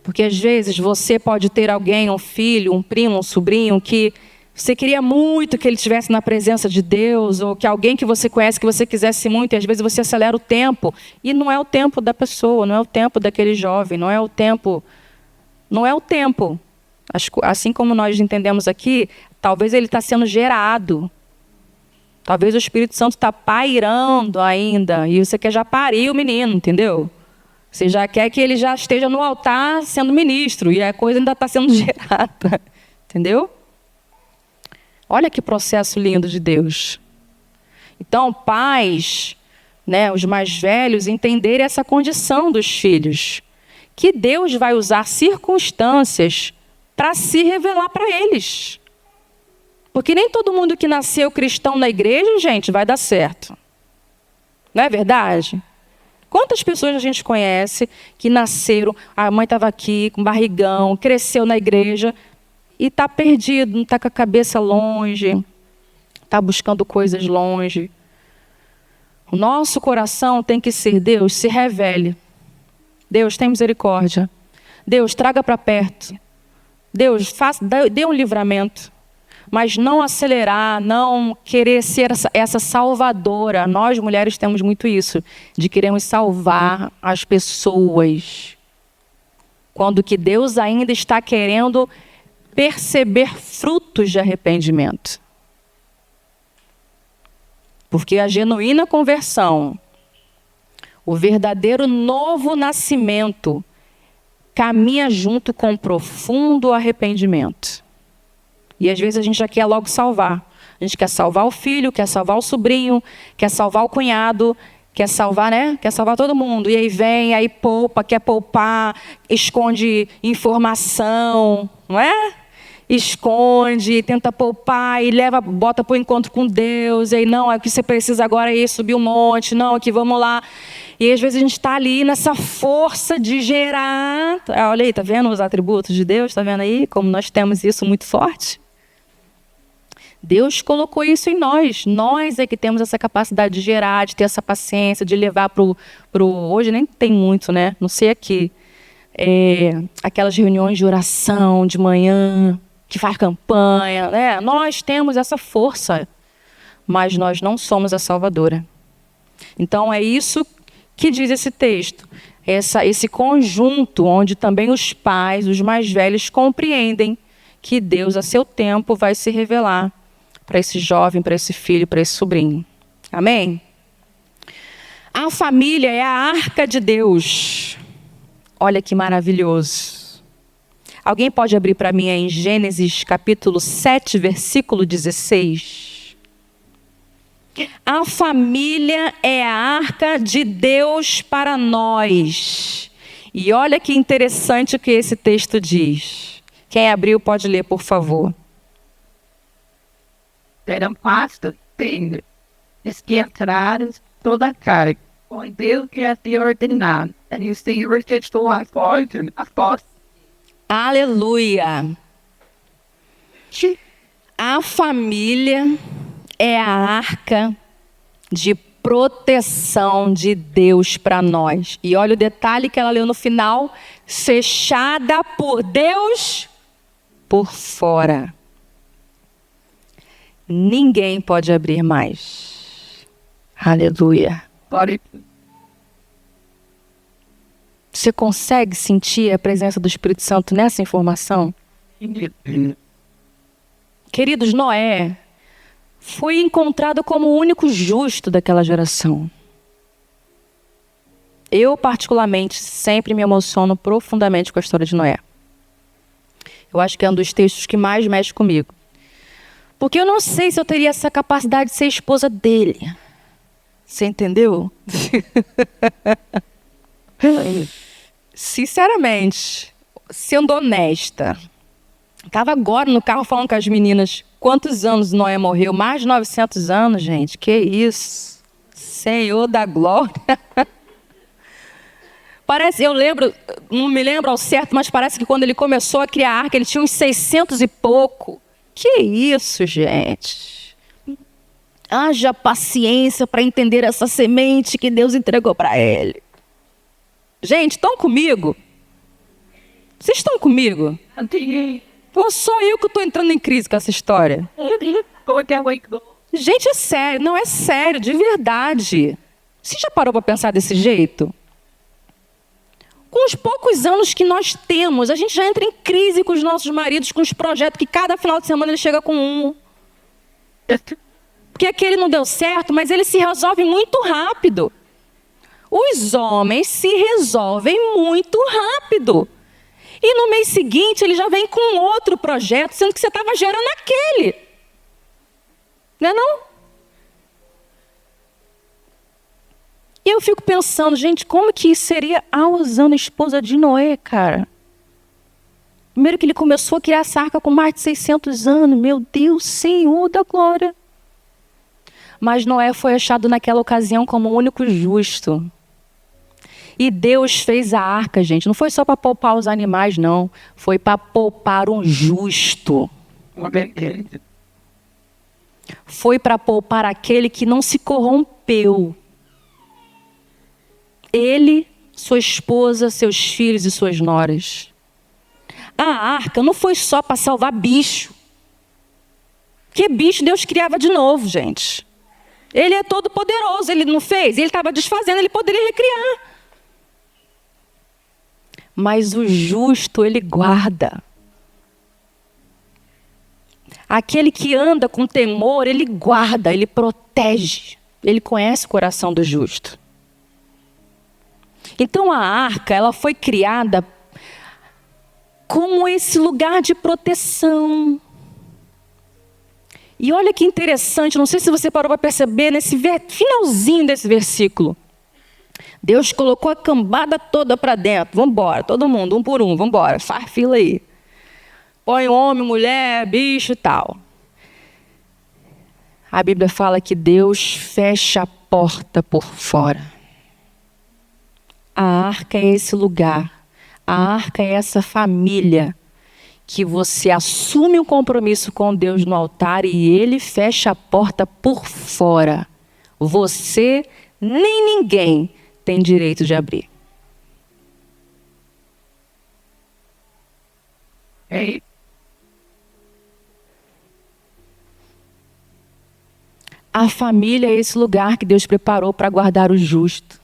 Porque às vezes você pode ter alguém, um filho, um primo, um sobrinho, que você queria muito que ele estivesse na presença de Deus, ou que alguém que você conhece, que você quisesse muito, e às vezes você acelera o tempo, e não é o tempo da pessoa, não é o tempo daquele jovem, não é o tempo. Assim como nós entendemos aqui, talvez ele está sendo gerado. Talvez o Espírito Santo está pairando ainda, e você quer já parir o menino, entendeu? Você já quer que ele já esteja no altar sendo ministro, e a coisa ainda está sendo gerada, entendeu? Olha que processo lindo de Deus. Então, pais, né, os mais velhos, entenderem essa condição dos filhos, que Deus vai usar circunstâncias para se revelar para eles. Porque nem todo mundo que nasceu cristão na igreja, gente, vai dar certo. Não é verdade? Quantas pessoas a gente conhece que nasceram, a mãe estava aqui com barrigão, cresceu na igreja e está perdido, não está com a cabeça longe, está buscando coisas longe. O nosso coração tem que ser: Deus, se revele. Deus, tem misericórdia. Deus, traga para perto. Deus, dê um livramento. Mas não acelerar, não querer ser essa salvadora. Nós, mulheres, temos muito isso, de queremos salvar as pessoas. Quando que Deus ainda está querendo perceber frutos de arrependimento. Porque a genuína conversão, o verdadeiro novo nascimento, caminha junto com um profundo arrependimento. E às vezes a gente já quer logo salvar. A gente quer salvar o filho, quer salvar o sobrinho, quer salvar o cunhado, quer salvar, né? Quer salvar todo mundo. E aí vem, aí poupa, quer poupar, esconde informação, não é? Esconde, tenta poupar e bota para o encontro com Deus. E aí, não, é o que você precisa agora é ir subir um monte, não, aqui vamos lá. E às vezes a gente está ali nessa força de gerar. Olha aí, tá vendo os atributos de Deus? Tá vendo aí como nós temos isso muito forte? Deus colocou isso em nós. Nós é que temos essa capacidade de gerar, de ter essa paciência, de levar para o... Hoje nem tem muito, né? Não sei aqui. Aquelas reuniões de oração de manhã, que faz campanha, né? Nós temos essa força, mas nós não somos a salvadora. Então é isso que diz esse texto. Esse conjunto onde também os pais, os mais velhos, compreendem que Deus, a seu tempo, vai se revelar para esse jovem, para esse filho, para esse sobrinho. Amém? A família é a arca de Deus. Olha que maravilhoso. Alguém pode abrir para mim aí em Gênesis capítulo 7, versículo 16? A família é a arca de Deus para nós. E olha que interessante o que esse texto diz. Quem abriu pode ler, por favor. Eram pastas tênues, que entraram toda a carne, com Deus que havia ordenado. E o Senhor testou a porta. Aleluia! A família é a arca de proteção de Deus para nós. E olha o detalhe que ela leu no final: fechada por Deus por fora. Ninguém pode abrir mais. Aleluia. Você consegue sentir a presença do Espírito Santo nessa informação? Queridos, Noé foi encontrado como o único justo daquela geração. Eu, particularmente, sempre me emociono profundamente com a história de Noé. Eu acho que é um dos textos que mais mexe comigo. Porque eu não sei se eu teria essa capacidade de ser esposa dele. Você entendeu? Sinceramente, sendo honesta, estava agora no carro falando com as meninas. Quantos anos Noé morreu? Mais de 900 anos, gente. Que isso? Senhor da glória. Parece, eu lembro, não me lembro ao certo, mas parece que quando ele começou a criar a arca, ele tinha uns 600 e pouco. Que isso, gente? Haja paciência para entender essa semente que Deus entregou para ele. Gente, estão comigo? Vocês estão comigo? Ou só eu que estou entrando em crise com essa história? Gente, é sério. Não, é sério, de verdade. Você já parou para pensar desse jeito? Com os poucos anos que nós temos, a gente já entra em crise com os nossos maridos, com os projetos que cada final de semana ele chega com um. Porque aquele não deu certo, mas ele se resolve muito rápido. Os homens se resolvem muito rápido. E no mês seguinte ele já vem com outro projeto, sendo que você estava gerando aquele. Não é não? E eu fico pensando, gente, como que isso seria usando a esposa de Noé, cara? Primeiro que ele começou a criar essa arca com mais de 600 anos. Meu Deus, Senhor da glória. Mas Noé foi achado naquela ocasião como o único justo. E Deus fez a arca, gente. Não foi só para poupar os animais, não. Foi para poupar um justo. Foi para poupar aquele que não se corrompeu. Ele, sua esposa, seus filhos e suas noras. A arca não foi só para salvar bicho. Porque bicho Deus criava de novo, gente. Ele é todo poderoso, ele não fez? Ele estava desfazendo, ele poderia recriar. Mas o justo ele guarda. Aquele que anda com temor, ele guarda, ele protege. Ele conhece o coração do justo. Então a arca, ela foi criada como esse lugar de proteção. E olha que interessante, não sei se você parou para perceber, nesse finalzinho desse versículo. Deus colocou a cambada toda para dentro. Vamos embora, todo mundo, um por um, vamos embora, faz fila aí. Põe homem, mulher, bicho e tal. A Bíblia fala que Deus fecha a porta por fora. A arca é esse lugar, a arca é essa família que você assume um compromisso com Deus no altar e Ele fecha a porta por fora. Você nem ninguém tem direito de abrir. A família é esse lugar que Deus preparou para guardar o justo.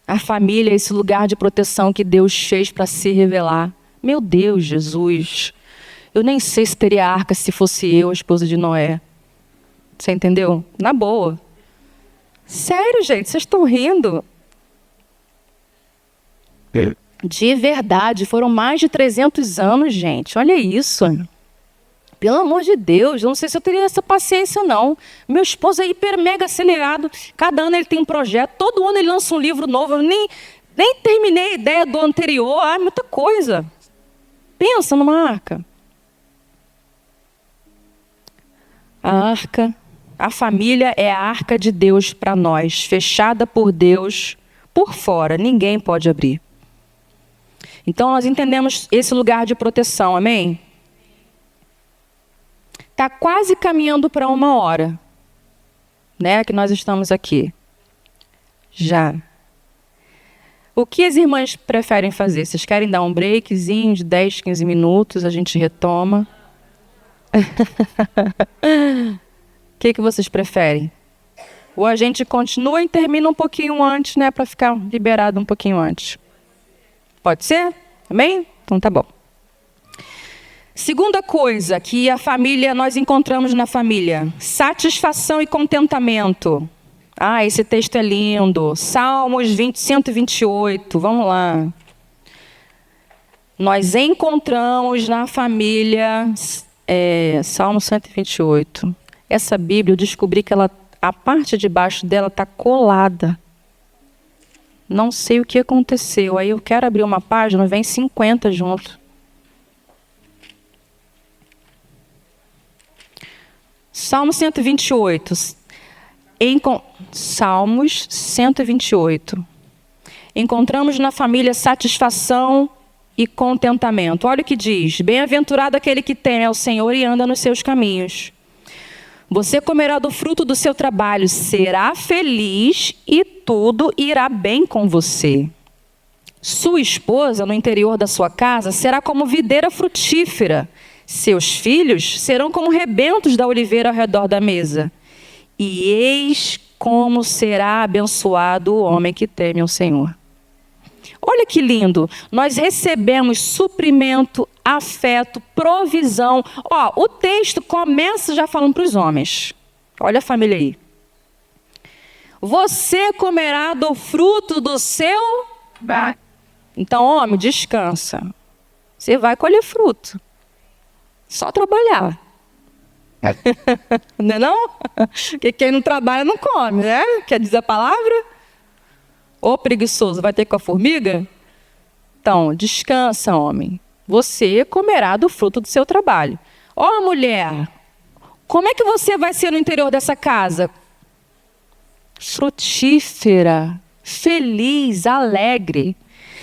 A família é esse lugar de proteção que Deus fez para se revelar. Meu Deus, Jesus. Eu nem sei se teria arca se fosse eu, a esposa de Noé. Você entendeu? Na boa. Sério, gente, vocês estão rindo? De verdade, foram mais de 300 anos, gente. Olha isso. Pelo amor de Deus, eu não sei se eu teria essa paciência, não. Meu esposo é hiper mega acelerado. Cada ano ele tem um projeto. Todo ano ele lança um livro novo. Eu nem terminei a ideia do anterior. Ah, muita coisa. Pensa numa arca. A arca, a família é a arca de Deus para nós, fechada por Deus por fora. Ninguém pode abrir. Então, nós entendemos esse lugar de proteção, amém? Está quase caminhando para 1 hora, né? Que nós estamos aqui. Já. O que as irmãs preferem fazer? Vocês querem dar um breakzinho de 10, 15 minutos? A gente retoma. O que vocês preferem? Ou a gente continua e termina um pouquinho antes, né? Para ficar liberado um pouquinho antes. Pode ser? Amém? Então tá bom. Segunda coisa que nós encontramos na família: satisfação e contentamento. Ah, esse texto é lindo. Salmos 128. Vamos lá. Nós encontramos na família Salmo 128. Essa Bíblia, eu descobri que a parte de baixo dela está colada. Não sei o que aconteceu. Aí eu quero abrir uma página, vem 50 junto. Salmo 128. Salmos 128. Encontramos na família satisfação e contentamento. Olha o que diz: bem-aventurado aquele que teme ao Senhor e anda nos seus caminhos. Você comerá do fruto do seu trabalho, será feliz e tudo irá bem com você. Sua esposa, no interior da sua casa, será como videira frutífera. Seus filhos serão como rebentos da oliveira ao redor da mesa. E eis como será abençoado o homem que teme ao Senhor. Olha que lindo, nós recebemos suprimento, afeto, provisão. Ó, o texto começa já falando para os homens. Olha a família aí. Você comerá do fruto do seu... Então, homem, descansa. Você vai colher fruto. Só trabalhar. Não é não? Porque quem não trabalha não come, né? Quer dizer a palavra? Ô preguiçoso, vai ter com a formiga? Então, descansa, homem. Você comerá do fruto do seu trabalho. Ó, mulher, como é que você vai ser no interior dessa casa? Frutífera, feliz, alegre.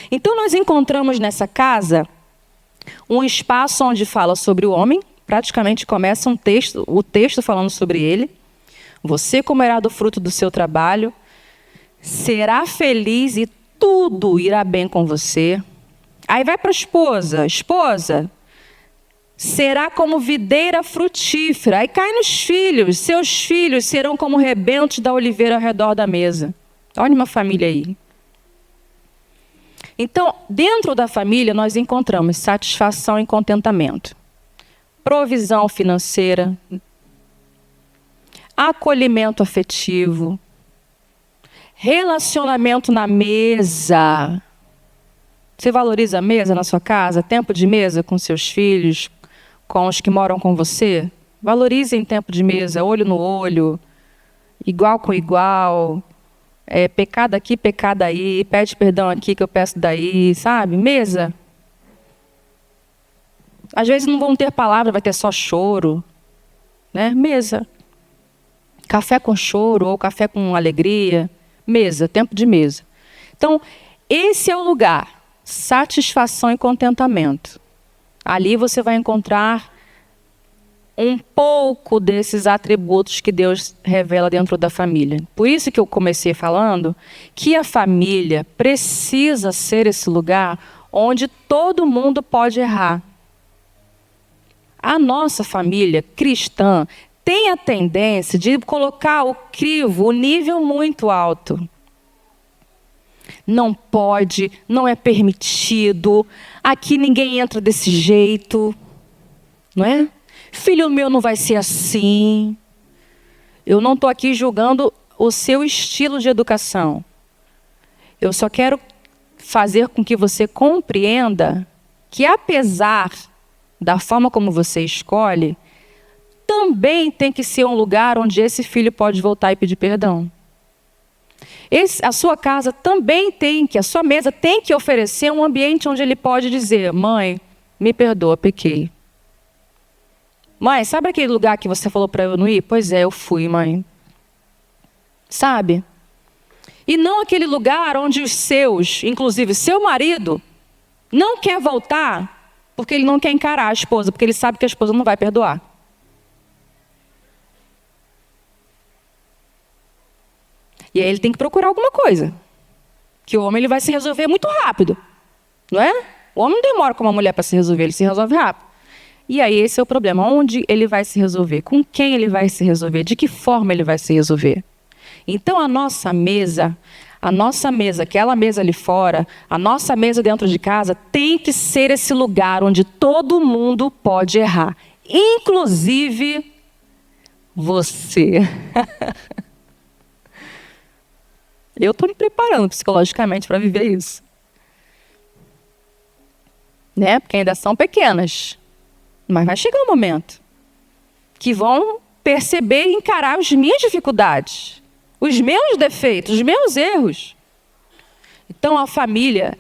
Então, nós encontramos nessa casa um espaço onde fala sobre o homem. Praticamente começa o texto falando sobre ele. Você comerá do fruto do seu trabalho. Será feliz e tudo irá bem com você. Aí vai para a esposa. Esposa, será como videira frutífera. Aí cai nos filhos. Seus filhos serão como rebentos da oliveira ao redor da mesa. Olha uma família aí. Então, dentro da família, nós encontramos satisfação e contentamento. Provisão financeira. Acolhimento afetivo. Relacionamento na mesa. Você valoriza a mesa na sua casa? Tempo de mesa com seus filhos, com os que moram com você? Valorizem tempo de mesa, olho no olho, igual com igual. Pecado aqui, pecado aí. Pede perdão aqui que eu peço daí, sabe? Mesa. Às vezes não vão ter palavra, vai ter só choro. Né? Mesa. Café com choro ou café com alegria. Mesa, tempo de mesa. Então, esse é o lugar, satisfação e contentamento. Ali você vai encontrar um pouco desses atributos que Deus revela dentro da família. Por isso que eu comecei falando que a família precisa ser esse lugar onde todo mundo pode errar. A nossa família cristã tem a tendência de colocar o crivo, o nível muito alto. Não pode, não é permitido, aqui ninguém entra desse jeito, não é? Filho meu não vai ser assim. Eu não estou aqui julgando o seu estilo de educação. Eu só quero fazer com que você compreenda que, apesar da forma como você escolhe, também tem que ser um lugar onde esse filho pode voltar e pedir perdão. A sua casa também a sua mesa tem que oferecer um ambiente onde ele pode dizer: mãe, me perdoa, pequei. Mãe, sabe aquele lugar que você falou para eu não ir? Pois é, eu fui, mãe. Sabe? E não aquele lugar onde os seus, inclusive seu marido, não quer voltar porque ele não quer encarar a esposa, porque ele sabe que a esposa não vai perdoar. E aí ele tem que procurar alguma coisa. Que o homem ele vai se resolver muito rápido. Não é? O homem não demora como a mulher para se resolver, ele se resolve rápido. E aí esse é o problema. Onde ele vai se resolver? Com quem ele vai se resolver? De que forma ele vai se resolver? Então a nossa mesa, aquela mesa ali fora, a nossa mesa dentro de casa, tem que ser esse lugar onde todo mundo pode errar. Inclusive você. Eu estou me preparando psicologicamente para viver isso. Né? Porque ainda são pequenas. Mas vai chegar um momento que vão perceber e encarar as minhas dificuldades, os meus defeitos, os meus erros. Então a família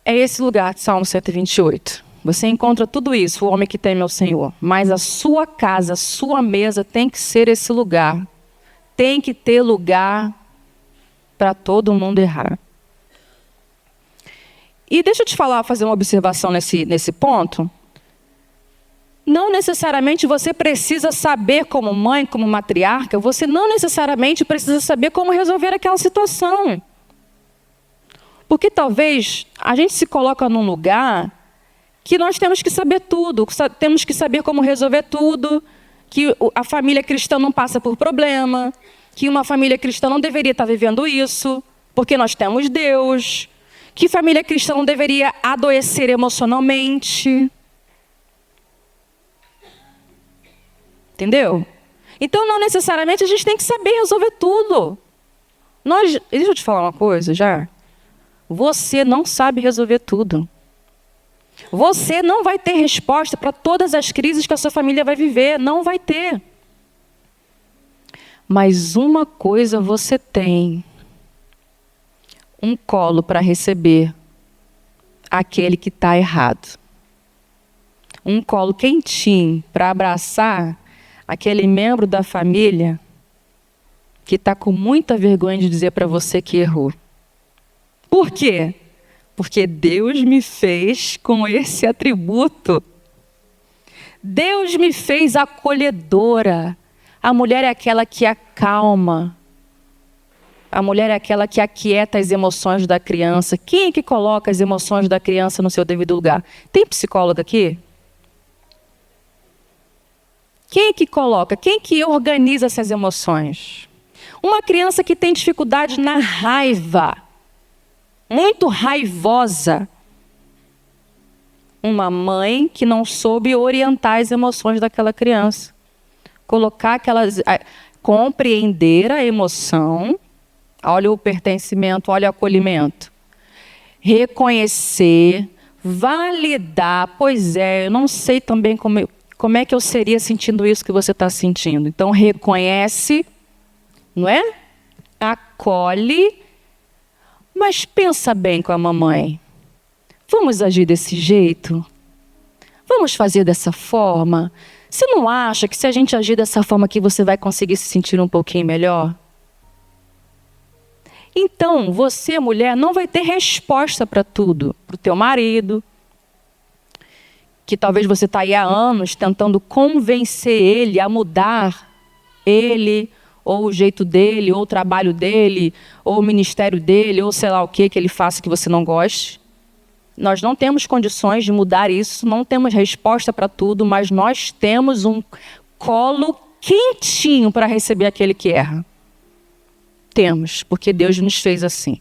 é esse lugar de Salmo 128. Você encontra tudo isso, o homem que teme ao Senhor. Mas a sua casa, a sua mesa tem que ser esse lugar. Tem que ter lugar para todo mundo errar. E deixa eu te fazer uma observação nesse ponto. Não necessariamente você precisa saber, como mãe, como matriarca, você não necessariamente precisa saber como resolver aquela situação. Porque talvez a gente se coloca num lugar que nós temos que saber tudo, temos que saber como resolver tudo, que a família cristã não passa por problema, que uma família cristã não deveria estar vivendo isso, porque nós temos Deus, que família cristã não deveria adoecer emocionalmente. Entendeu? Então, não necessariamente a gente tem que saber resolver tudo. Deixa eu te falar uma coisa já. Você não sabe resolver tudo. Você não vai ter resposta para todas as crises que a sua família vai viver. Não vai ter. Mas uma coisa você tem: um colo para receber aquele que está errado. Um colo quentinho para abraçar aquele membro da família que está com muita vergonha de dizer para você que errou. Por quê? Porque Deus me fez com esse atributo. Deus me fez acolhedora. A mulher é aquela que acalma. A mulher é aquela que aquieta as emoções da criança. Quem é que coloca as emoções da criança no seu devido lugar? Tem psicólogo aqui? Quem é que coloca? Quem é que organiza essas emoções? Uma criança que tem dificuldade na raiva, muito raivosa. Uma mãe que não soube orientar as emoções daquela criança. Compreender a emoção, olha o pertencimento, olha o acolhimento. Reconhecer, validar, pois é, eu não sei também como é que eu seria sentindo isso que você está sentindo. Então, reconhece, não é? Acolhe, mas pensa bem com a mamãe. Vamos agir desse jeito? Vamos fazer dessa forma? Você não acha que se a gente agir dessa forma aqui, você vai conseguir se sentir um pouquinho melhor? Então, você, mulher, não vai ter resposta para tudo. Para o teu marido, que talvez você está aí há anos tentando convencer ele a mudar ele, ou o jeito dele, ou o trabalho dele, ou o ministério dele, ou sei lá o que ele faça que você não goste. Nós não temos condições de mudar isso, não temos resposta para tudo, mas nós temos um colo quentinho para receber aquele que erra. Temos, porque Deus nos fez assim.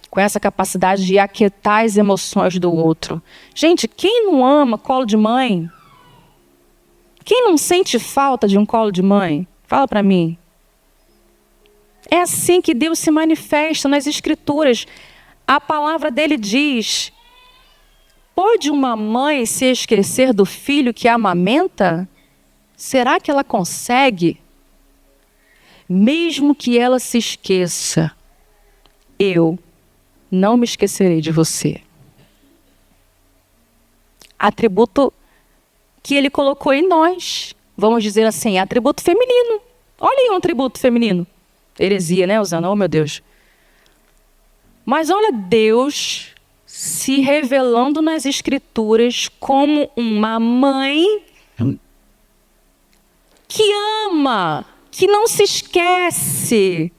Com essa capacidade de aquietar as emoções do outro. Gente, quem não ama colo de mãe? Quem não sente falta de um colo de mãe? Fala para mim. É assim que Deus se manifesta nas Escrituras. A palavra dele diz: pode uma mãe se esquecer do filho que amamenta? Será que ela consegue? Mesmo que ela se esqueça, eu não me esquecerei de você. Atributo que ele colocou em nós. Vamos dizer assim, atributo feminino. Olha aí um atributo feminino. Heresia, né, Osana? Oh, meu Deus. Mas olha Deus se revelando nas Escrituras como uma mãe que ama, que não se esquece,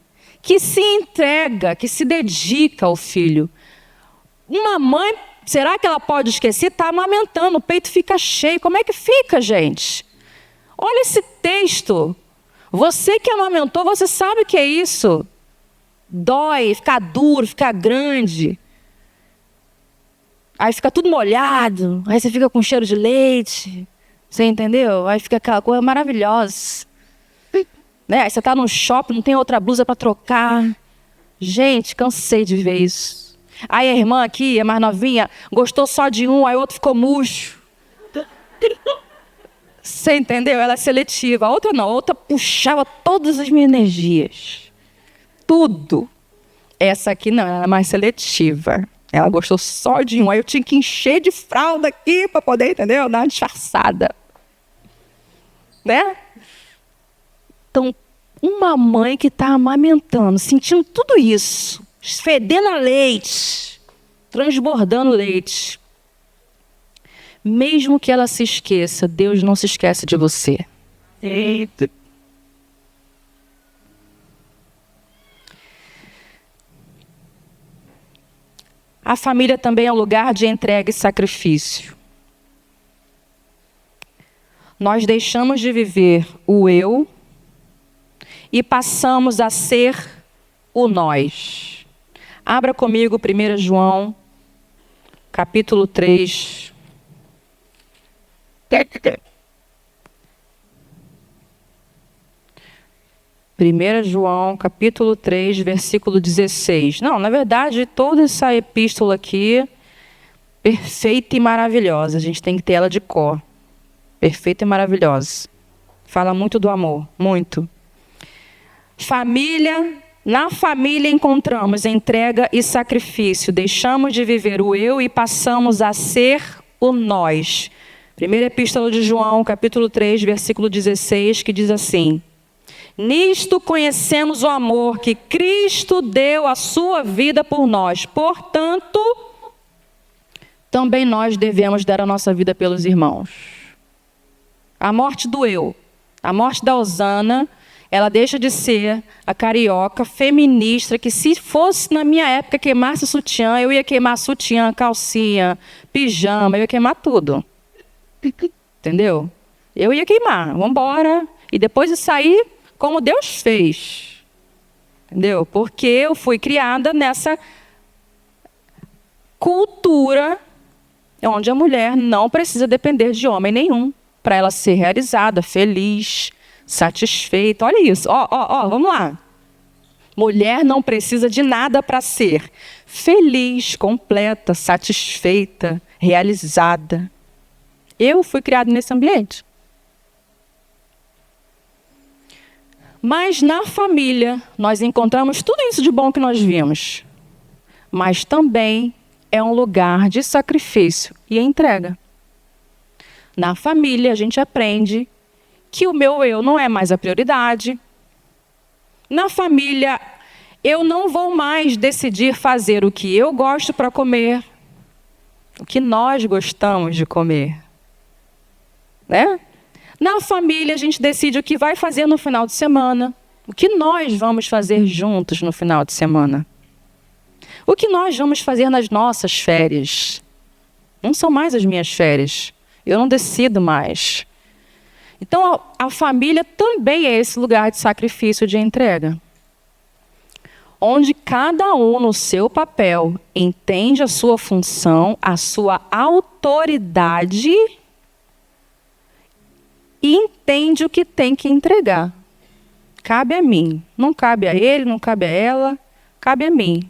que se entrega, que se dedica ao filho. Uma mãe, será que ela pode esquecer? Está amamentando, o peito fica cheio. Como é que fica, gente? Olha esse texto. Você que amamentou, você sabe o que é isso. Dói, fica duro, fica grande. Aí fica tudo molhado. Aí você fica com cheiro de leite. Você entendeu? Aí fica aquela coisa maravilhosa. Né? Aí você está no shopping, não tem outra blusa para trocar. Gente, cansei de ver isso. Aí a irmã aqui, a mais novinha, gostou só de um, aí o outro ficou murcho. Você entendeu? Ela é seletiva. A outra não, a outra puxava todas as minhas energias. Tudo. Essa aqui não, ela é mais seletiva. Ela gostou só de um. Aí eu tinha que encher de fralda aqui para poder, entendeu? Dar uma disfarçada. Né? Então, uma mãe que está amamentando, sentindo tudo isso, fedendo a leite, transbordando leite. Mesmo que ela se esqueça, Deus não se esquece de você. Eita. A família também é um lugar de entrega e sacrifício. Nós deixamos de viver o eu e passamos a ser o nós. Abra comigo 1 João, capítulo 3. 1 João, capítulo 3, versículo 16. Não, na verdade, toda essa epístola aqui, perfeita e maravilhosa. A gente tem que ter ela de cor. Perfeita e maravilhosa. Fala muito do amor, muito. Família, na família encontramos entrega e sacrifício. Deixamos de viver o eu e passamos a ser o nós. Primeira epístola de João, capítulo 3, versículo 16, que diz assim: nisto conhecemos o amor que Cristo deu a sua vida por nós. Portanto, também nós devemos dar a nossa vida pelos irmãos. A morte do eu, a morte da Osana, ela deixa de ser a carioca feminista que, se fosse na minha época queimasse sutiã, eu ia queimar sutiã, calcinha, pijama, eu ia queimar tudo. Entendeu? Eu ia queimar, vamos embora. E depois de sair, como Deus fez. Entendeu? Porque eu fui criada nessa cultura onde a mulher não precisa depender de homem nenhum para ela ser realizada, feliz, satisfeita. Olha isso, vamos lá. Mulher não precisa de nada para ser feliz, completa, satisfeita, realizada. Eu fui criada nesse ambiente. Mas na família, nós encontramos tudo isso de bom que nós vimos. Mas também é um lugar de sacrifício e entrega. Na família, a gente aprende que o meu eu não é mais a prioridade. Na família, eu não vou mais decidir fazer o que eu gosto para comer, o que nós gostamos de comer. Né? Na família, a gente decide o que vai fazer no final de semana. O que nós vamos fazer juntos no final de semana. O que nós vamos fazer nas nossas férias. Não são mais as minhas férias. Eu não decido mais. Então, a família também é esse lugar de sacrifício, de entrega. Onde cada um, no seu papel, entende a sua função, a sua autoridade e entende o que tem que entregar. Cabe a mim. Não cabe a ele, não cabe a ela, cabe a mim.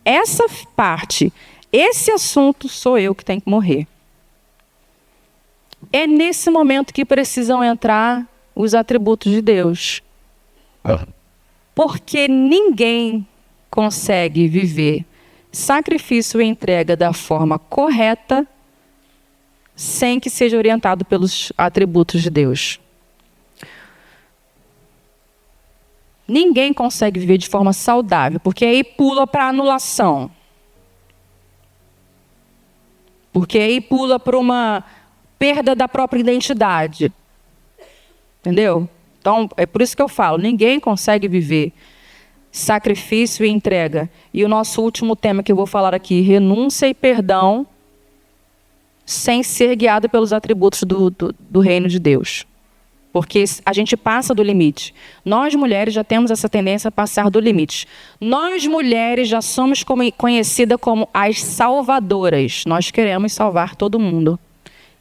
essa parte, esse assunto sou eu que tenho que morrer. É nesse momento que precisam entrar os atributos de Deus. Porque ninguém consegue viver sacrifício e entrega da forma correta sem que seja orientado pelos atributos de Deus. Ninguém consegue viver de forma saudável, porque aí pula para anulação. Porque aí pula para uma perda da própria identidade. Entendeu? Então, é por isso que eu falo, ninguém consegue viver sacrifício e entrega. E o nosso último tema que eu vou falar aqui, renúncia e perdão, sem ser guiado pelos atributos do reino de Deus. Porque a gente passa do limite. Nós, mulheres, já temos essa tendência a passar do limite. Nós, mulheres, já somos conhecidas como as salvadoras. Nós queremos salvar todo mundo.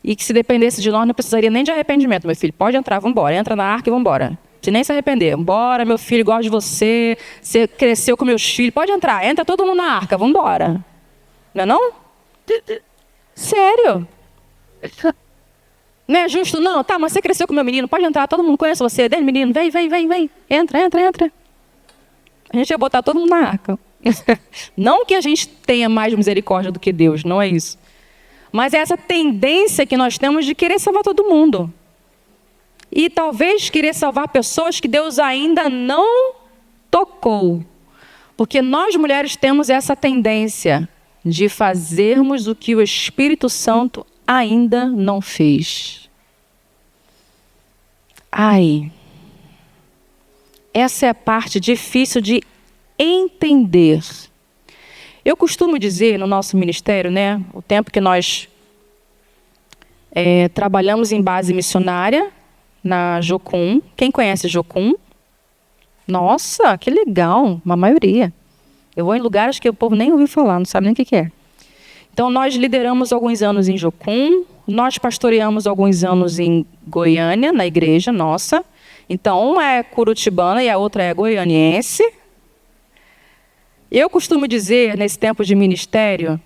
E que se dependesse de nós, não precisaria nem de arrependimento. Meu filho, pode entrar, vamos embora. Entra na arca e vamos embora. Se nem se arrepender. Bora, meu filho, gosto de você. Você cresceu com meus filhos. Pode entrar. Entra todo mundo na arca, vamos embora. Não é não? Sério. Não é justo, não? Tá, mas você cresceu com meu menino. Pode entrar, todo mundo conhece você. Vem, menino, vem. Entra. A gente ia botar todo mundo na arca. Não que a gente tenha mais misericórdia do que Deus, não é isso. Mas é essa tendência que nós temos de querer salvar todo mundo. E talvez querer salvar pessoas que Deus ainda não tocou. Porque nós mulheres temos essa tendência de fazermos o que o Espírito Santo ainda não fez. Ai, essa é a parte difícil de entender. Eu costumo dizer no nosso ministério, né, o tempo que nós trabalhamos em base missionária, na Jocum. Quem conhece Jocum? Nossa, que legal, uma maioria. Eu vou em lugares que o povo nem ouviu falar, não sabe nem o que é. Então, nós lideramos alguns anos em Jocum, nós pastoreamos alguns anos em Goiânia, na igreja nossa. Então, uma é curitibana e a outra é goianiense. Eu costumo dizer, nesse tempo de ministério,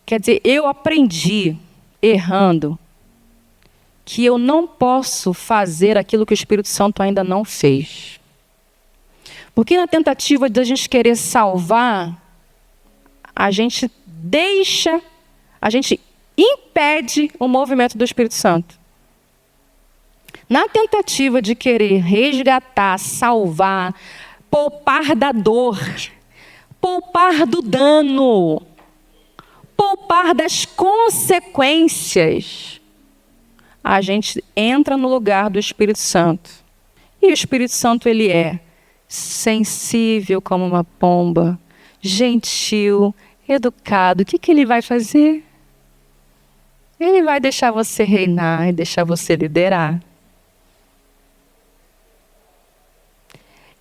quer dizer, eu aprendi, errando, que eu não posso fazer aquilo que o Espírito Santo ainda não fez. Porque na tentativa de a gente querer salvar, a gente impede o movimento do Espírito Santo. Na tentativa de querer resgatar, salvar, poupar da dor, poupar do dano, poupar das consequências, a gente entra no lugar do Espírito Santo. E o Espírito Santo, ele é sensível como uma pomba, gentil, educado. O que ele vai fazer? Ele vai deixar você reinar e deixar você liderar.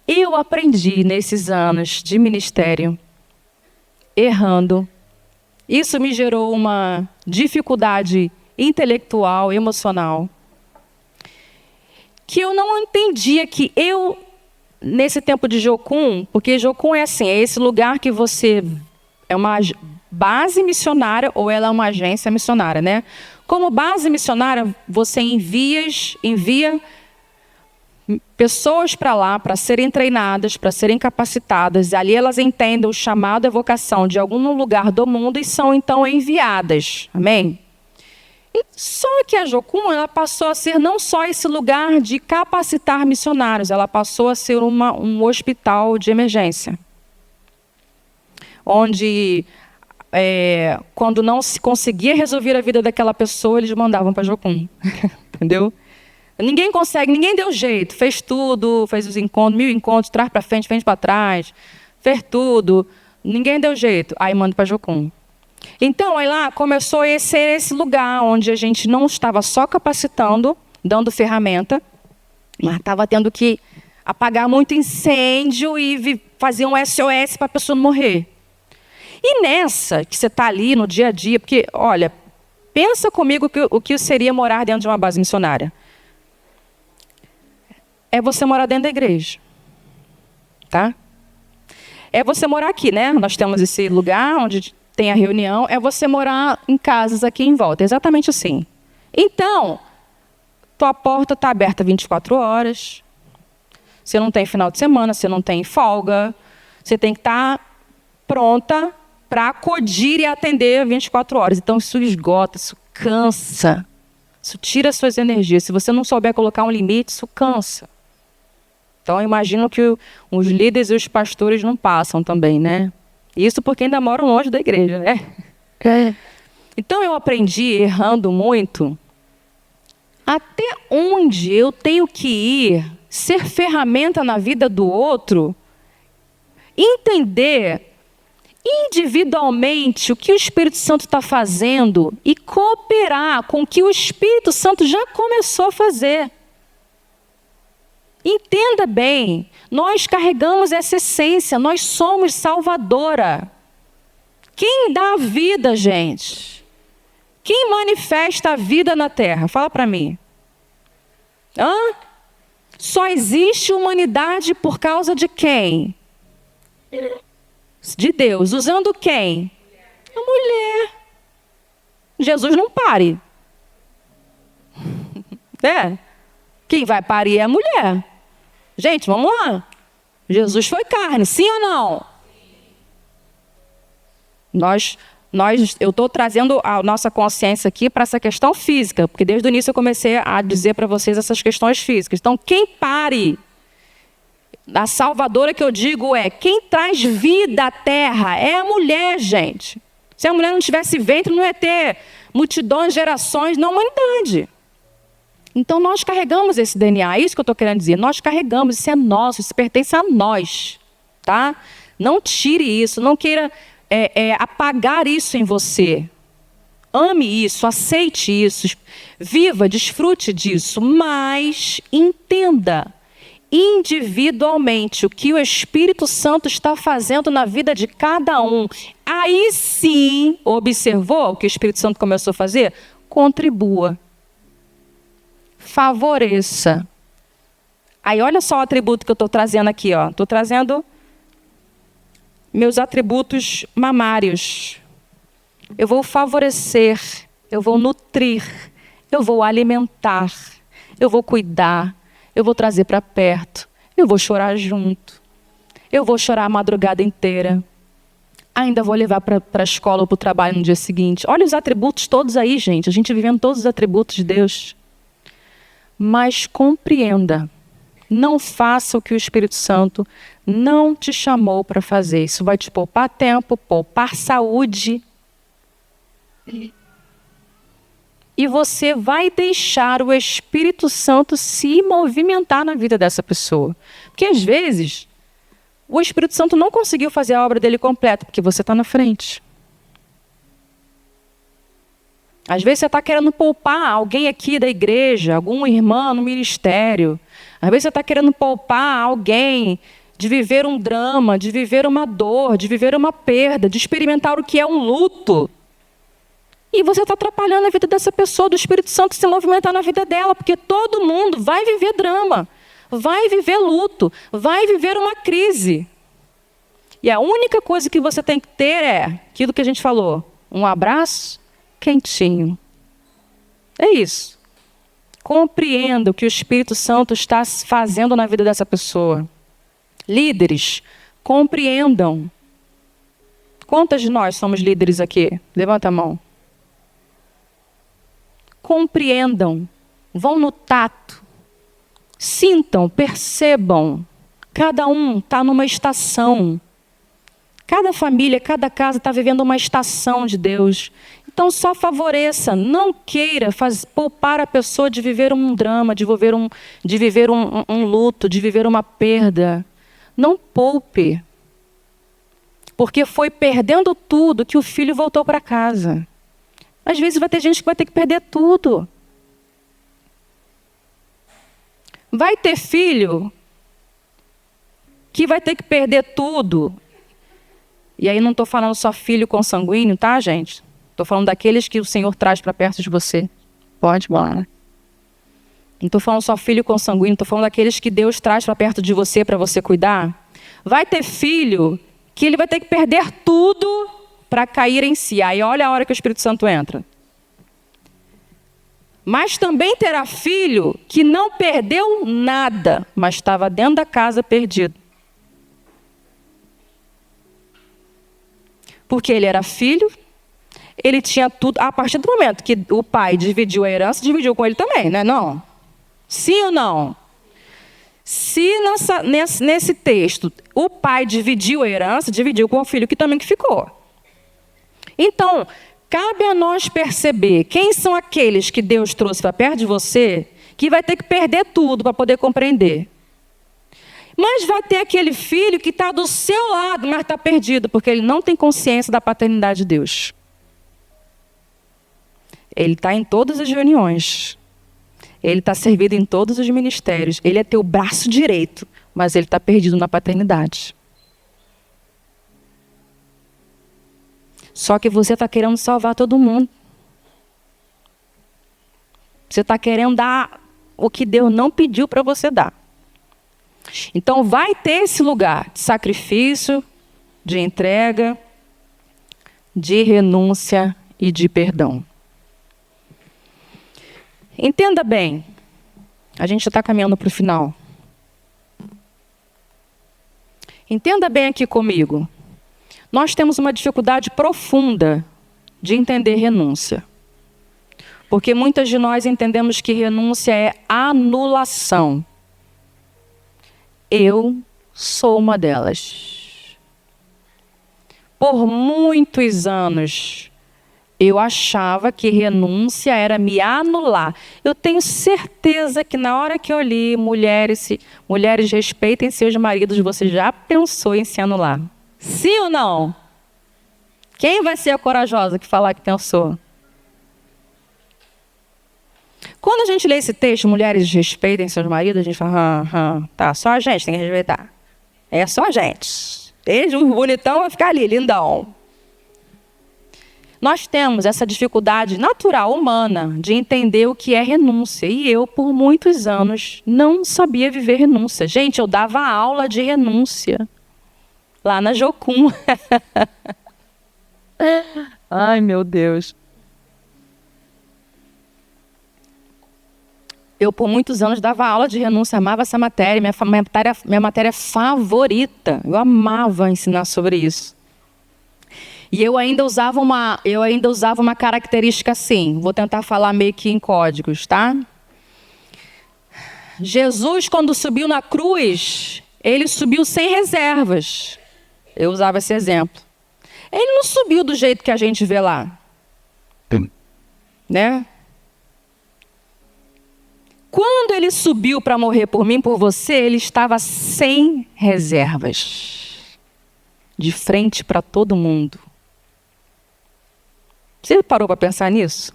Eu aprendi nesses anos de ministério, errando. Isso me gerou uma dificuldade intelectual, emocional, que eu não entendia que eu, nesse tempo de Jocum, porque Jocum é assim, é esse lugar que você é uma base missionária ou ela é uma agência missionária, né? Como base missionária, você envia pessoas para lá para serem treinadas, para serem capacitadas. Ali elas entendem o chamado e a vocação de algum lugar do mundo e são então enviadas. Amém? E só que a Jocum, ela passou a ser não só esse lugar de capacitar missionários, ela passou a ser um hospital de emergência. Onde, quando não se conseguia resolver a vida daquela pessoa, eles mandavam para Jocum. Entendeu? Ninguém consegue, ninguém deu jeito, fez tudo, fez os encontros, 1000 encontros, trás para frente para trás, fez tudo, ninguém deu jeito, aí manda para Jocum. Então, aí lá começou a ser esse lugar onde a gente não estava só capacitando, dando ferramenta, mas estava tendo que apagar muito incêndio e fazer um SOS para a pessoa não morrer. E nessa, que você está ali no dia a dia, porque, olha, pensa comigo o que seria morar dentro de uma base missionária. É você morar dentro da igreja. Tá? é você morar aqui, né? Nós temos esse lugar onde tem a reunião, é você morar em casas aqui em volta, exatamente assim. Então, tua porta está aberta 24 horas, você não tem final de semana, você não tem folga, você tem que estar pronta para acudir e atender 24 horas. Então, isso esgota, isso cansa, isso tira suas energias. Se você não souber colocar um limite, isso cansa. Então, eu imagino que os líderes e os pastores não passam também, né? Isso porque ainda moram longe da igreja, né? Então, eu aprendi, errando muito, até onde eu tenho que ir, ser ferramenta na vida do outro, entender individualmente o que o Espírito Santo está fazendo e cooperar com o que o Espírito Santo já começou a fazer. Entenda bem, nós carregamos essa essência, nós somos salvadora. Quem dá a vida, gente? Quem manifesta a vida na terra? Fala para mim. Só existe humanidade por causa de quem? De Deus. Usando quem? A mulher. Jesus não pare. Quem vai parir é a mulher. Gente, vamos lá. Jesus foi carne, sim ou não? Eu estou trazendo a nossa consciência aqui para essa questão física, porque desde o início eu comecei a dizer para vocês essas questões físicas. Então, quem pare, a salvadora que eu digo quem traz vida à terra é a mulher, gente. Se a mulher não tivesse ventre, não ia ter multidões, gerações na humanidade. Então, nós carregamos esse DNA, é isso que eu estou querendo dizer. Nós carregamos, isso é nosso, isso pertence a nós, tá? Não tire isso, não queira apagar isso em você. Ame isso, aceite isso, viva, desfrute disso, mas entenda individualmente o que o Espírito Santo está fazendo na vida de cada um. Aí sim, observou o que o Espírito Santo começou a fazer? Contribua. Favoreça. Aí olha só o atributo que eu estou trazendo aqui. Estou trazendo meus atributos mamários. Eu vou favorecer, eu vou nutrir, eu vou alimentar, eu vou cuidar, eu vou trazer para perto, eu vou chorar junto, eu vou chorar a madrugada inteira, ainda vou levar para a escola ou para o trabalho no dia seguinte. Olha os atributos todos aí, gente, a gente vivendo todos os atributos de Deus. Mas compreenda, não faça o que o Espírito Santo não te chamou para fazer. Isso vai te poupar tempo, poupar saúde. E você vai deixar o Espírito Santo se movimentar na vida dessa pessoa. Porque às vezes, o Espírito Santo não conseguiu fazer a obra dele completa, porque você está na frente. Às vezes você está querendo poupar alguém aqui da igreja, algum irmão no ministério. Às vezes você está querendo poupar alguém de viver um drama, de viver uma dor, de viver uma perda, de experimentar o que é um luto. E você está atrapalhando a vida dessa pessoa, do Espírito Santo se movimentar na vida dela, porque todo mundo vai viver drama, vai viver luto, vai viver uma crise. E a única coisa que você tem que ter é aquilo que a gente falou, um abraço quentinho. É isso. Compreenda o que o Espírito Santo está fazendo na vida dessa pessoa. Líderes, compreendam. Quantas de nós somos líderes aqui? Levanta a mão. Compreendam. Vão no tato. Sintam, percebam. Cada um está numa estação. Cada família, cada casa está vivendo uma estação de Deus. Então só favoreça, não queira poupar a pessoa de viver um drama, de viver um luto, de viver uma perda. Não poupe. Porque foi perdendo tudo que o filho voltou para casa. Às vezes vai ter gente que vai ter que perder tudo. Vai ter filho que vai ter que perder tudo. E aí não estou falando só filho consanguíneo, tá, gente? Estou falando daqueles que o Senhor traz para perto de você. Pode, bora. Não estou falando só filho consanguíneo, estou falando daqueles que Deus traz para perto de você para você cuidar. Vai ter filho que ele vai ter que perder tudo para cair em si. Aí olha a hora que o Espírito Santo entra. Mas também terá filho que não perdeu nada, mas estava dentro da casa perdido. Porque ele era filho, ele tinha tudo. A partir do momento que o pai dividiu a herança, dividiu com ele também, né? Não? Sim ou não? Se nesse texto o pai dividiu a herança, dividiu com o filho que também que ficou. Então, cabe a nós perceber quem são aqueles que Deus trouxe para perto de você, que vai ter que perder tudo para poder compreender. Mas vai ter aquele filho que está do seu lado, mas está perdido, porque ele não tem consciência da paternidade de Deus. Ele está em todas as reuniões. Ele está servido em todos os ministérios. Ele é teu braço direito, mas ele está perdido na paternidade. Só que você está querendo salvar todo mundo. Você está querendo dar o que Deus não pediu para você dar. Então vai ter esse lugar de sacrifício, de entrega, de renúncia e de perdão. Entenda bem, a gente já está caminhando para o final. Entenda bem aqui comigo. Nós temos uma dificuldade profunda de entender renúncia. Porque muitas de nós entendemos que renúncia é anulação. Eu sou uma delas. Por muitos anos, eu achava que renúncia era me anular. Eu tenho certeza que na hora que eu li mulheres respeitem seus maridos, você já pensou em se anular. Sim ou não? Quem vai ser a corajosa que falar que pensou? Quando a gente lê esse texto, mulheres respeitem seus maridos, a gente fala, tá, só a gente tem que respeitar. É só a gente. Desde o bonitão vai ficar ali, lindão. Nós temos essa dificuldade natural, humana, de entender o que é renúncia. E eu, por muitos anos, não sabia viver renúncia. Gente, eu dava aula de renúncia. Lá na Jocum. Ai, meu Deus. Eu, por muitos anos, dava aula de renúncia, amava essa matéria, minha matéria favorita. Eu amava ensinar sobre isso. E eu ainda usava uma característica assim, vou tentar falar meio que em códigos, tá? Jesus, quando subiu na cruz, ele subiu sem reservas. Eu usava esse exemplo. Ele não subiu do jeito que a gente vê lá. Né? Quando ele subiu para morrer por mim, por você, ele estava sem reservas. De frente para todo mundo. Você parou para pensar nisso?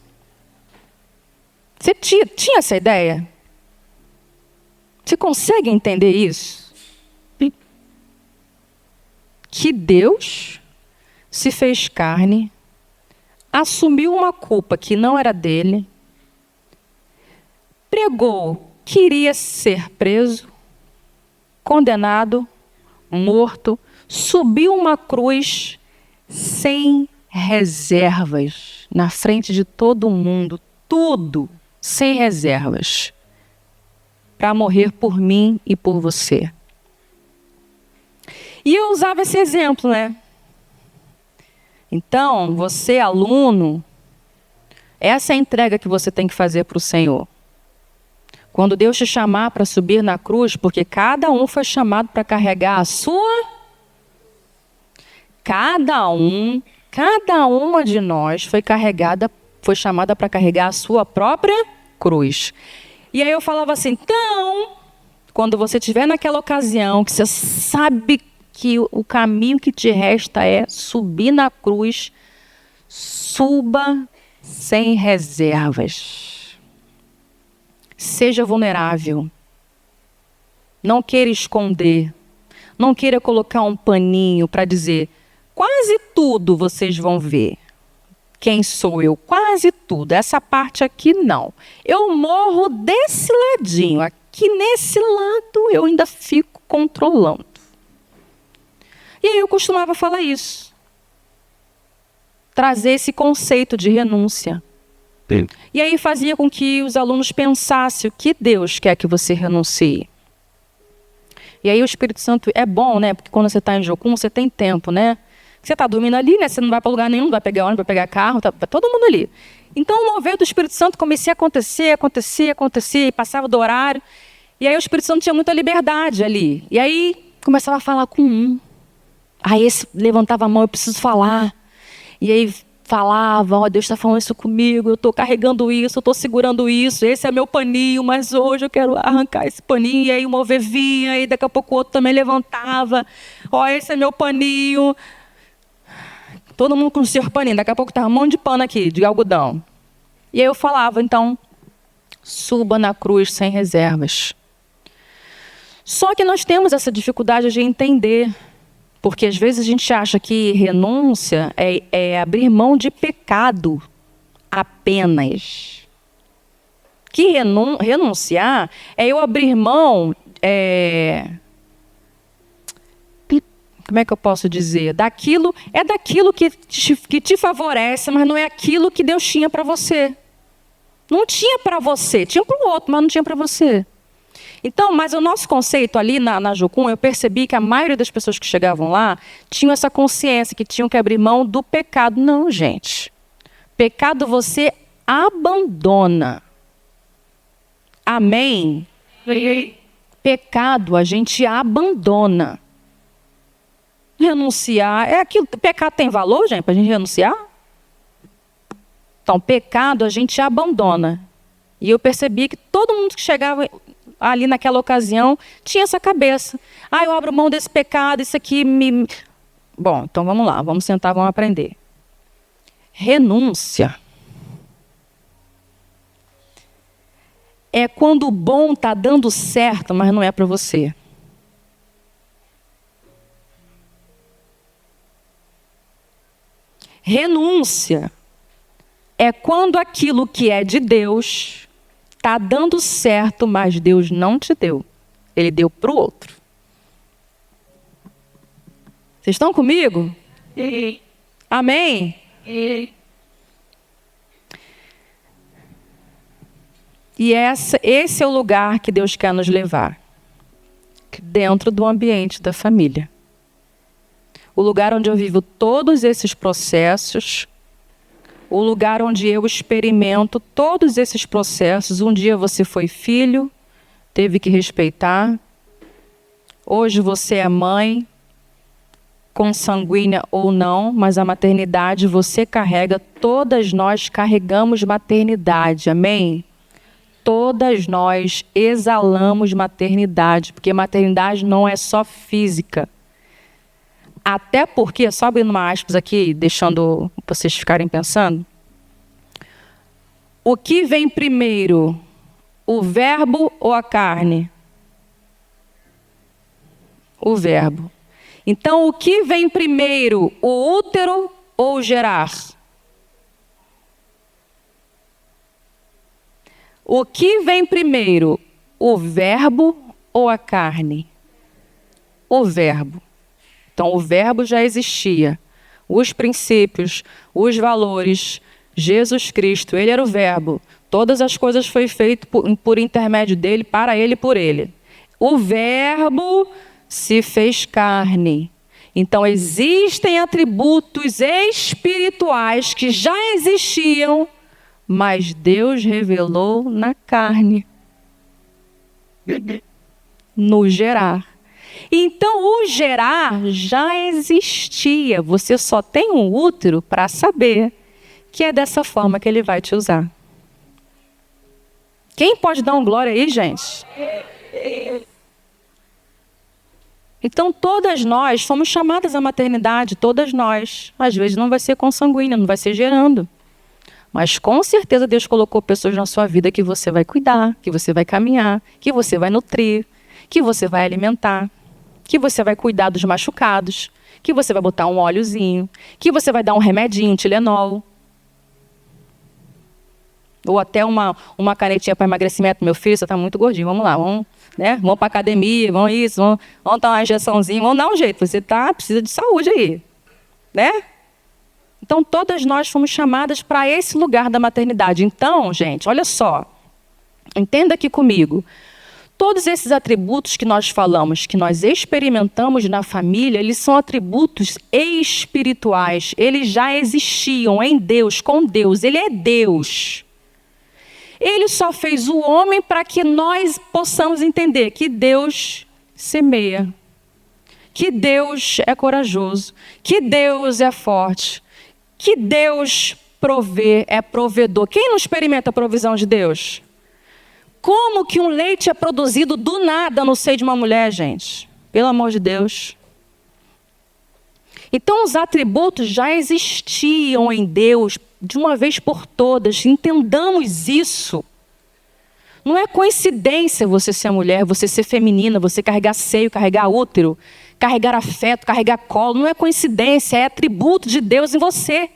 Você tinha essa ideia? Você consegue entender isso? Que Deus se fez carne, assumiu uma culpa que não era dele, pregou que iria ser preso, condenado, morto, subiu uma cruz sem reservas, na frente de todo mundo, tudo sem reservas, para morrer por mim e por você. E eu usava esse exemplo, né? Então, você, aluno, essa é a entrega que você tem que fazer para o Senhor. Quando Deus te chamar para subir na cruz, porque cada um foi chamado para carregar a sua... Cada uma de nós foi chamada para carregar a sua própria cruz. E aí eu falava assim, então, quando você estiver naquela ocasião, que você sabe que o caminho que te resta é subir na cruz, suba sem reservas. Seja vulnerável. Não queira esconder. Não queira colocar um paninho para dizer, quase tudo vocês vão ver. Quem sou eu? Quase tudo. Essa parte aqui não. Eu morro desse ladinho. Aqui nesse lado eu ainda fico controlando. E aí eu costumava falar isso. Trazer esse conceito de renúncia. Sim. E aí fazia com que os alunos pensassem o que Deus quer que você renuncie. E aí o Espírito Santo é bom, né? Porque quando você está em Jocum, você tem tempo, né? Você está dormindo ali, né? Você não vai para lugar nenhum, não vai pegar ônibus, vai pegar carro, tá todo mundo ali. Então o mover do Espírito Santo comecei a acontecer, e passava do horário. E aí o Espírito Santo tinha muita liberdade ali. E aí começava a falar com um. Aí esse levantava a mão, eu preciso falar. E aí falava, ó, Deus está falando isso comigo, eu estou carregando isso, eu estou segurando isso, esse é meu paninho, mas hoje eu quero arrancar esse paninho. E aí o mover vinha, e daqui a pouco o outro também levantava. Ó, esse é meu paninho. Todo mundo com o seu paninho, daqui a pouco estava um monte de pano aqui, de algodão. E aí eu falava, então, suba na cruz sem reservas. Só que nós temos essa dificuldade de entender, porque às vezes a gente acha que renúncia é abrir mão de pecado apenas. Que renunciar é eu abrir mão, como é que eu posso dizer? Daquilo que te favorece, mas não é aquilo que Deus tinha para você. Não tinha para você, tinha para o outro, mas não tinha para você. Então, mas o nosso conceito ali na Jocum, eu percebi que a maioria das pessoas que chegavam lá tinham essa consciência que tinham que abrir mão do pecado. Não, gente. Pecado você abandona. Amém? Pecado a gente abandona. Renunciar é aquilo. Pecado tem valor, gente, para a gente renunciar? Então, pecado a gente abandona. E eu percebi que todo mundo que chegava ali naquela ocasião tinha essa cabeça. Ah, eu abro mão desse pecado, isso aqui me... Bom, então vamos lá, vamos sentar, vamos aprender. Renúncia é quando o bom está dando certo, mas não é para você. Renúncia é quando aquilo que é de Deus está dando certo, mas Deus não te deu. Ele deu para o outro. Vocês estão comigo? Amém? E esse é o lugar que Deus quer nos levar. Dentro do ambiente da família. O lugar onde eu vivo todos esses processos, o lugar onde eu experimento todos esses processos. Um dia você foi filho, teve que respeitar. Hoje você é mãe, consanguínea ou não, mas a maternidade você carrega. Todas nós carregamos maternidade, amém? Todas nós exalamos maternidade, porque maternidade não é só física. Até porque, só abrindo uma aspas aqui, deixando vocês ficarem pensando, o que vem primeiro, o verbo ou a carne? O verbo. Então, o que vem primeiro, o útero ou o gerar? O que vem primeiro, o verbo ou a carne? O verbo. Então, o verbo já existia. Os princípios, os valores, Jesus Cristo, ele era o verbo. Todas as coisas foram feitas por intermédio dele, para ele e por ele. O verbo se fez carne. Então, existem atributos espirituais que já existiam, mas Deus revelou na carne, no gerar. Então, o gerar já existia. Você só tem um útero para saber que é dessa forma que ele vai te usar. Quem pode dar um glória aí, gente? Então, todas nós fomos chamadas à maternidade, todas nós. Às vezes não vai ser consanguínea, não vai ser gerando. Mas com certeza Deus colocou pessoas na sua vida que você vai cuidar, que você vai caminhar, que você vai nutrir, que você vai alimentar, que você vai cuidar dos machucados, que você vai botar um óleozinho, que você vai dar um remedinho, um Tilenol. Ou até uma canetinha para emagrecimento. Meu filho, você está muito gordinho, vamos lá, vamos para academia, vamos isso, vamos dar uma injeçãozinha, vamos dar um jeito, você precisa de saúde aí, né? Então, todas nós fomos chamadas para esse lugar da maternidade. Então, gente, olha só, entenda aqui comigo. Todos esses atributos que nós falamos, que nós experimentamos na família, eles são atributos espirituais. Eles já existiam em Deus, com Deus. Ele é Deus. Ele só fez o homem para que nós possamos entender que Deus semeia, que Deus é corajoso, que Deus é forte, que Deus provê, é provedor. Quem não experimenta a provisão de Deus? Como que um leite é produzido do nada no seio de uma mulher, gente? Pelo amor de Deus. Então, os atributos já existiam em Deus de uma vez por todas. Entendamos isso. Não é coincidência você ser mulher, você ser feminina, você carregar seio, carregar útero, carregar afeto, carregar colo. Não é coincidência, é atributo de Deus em você.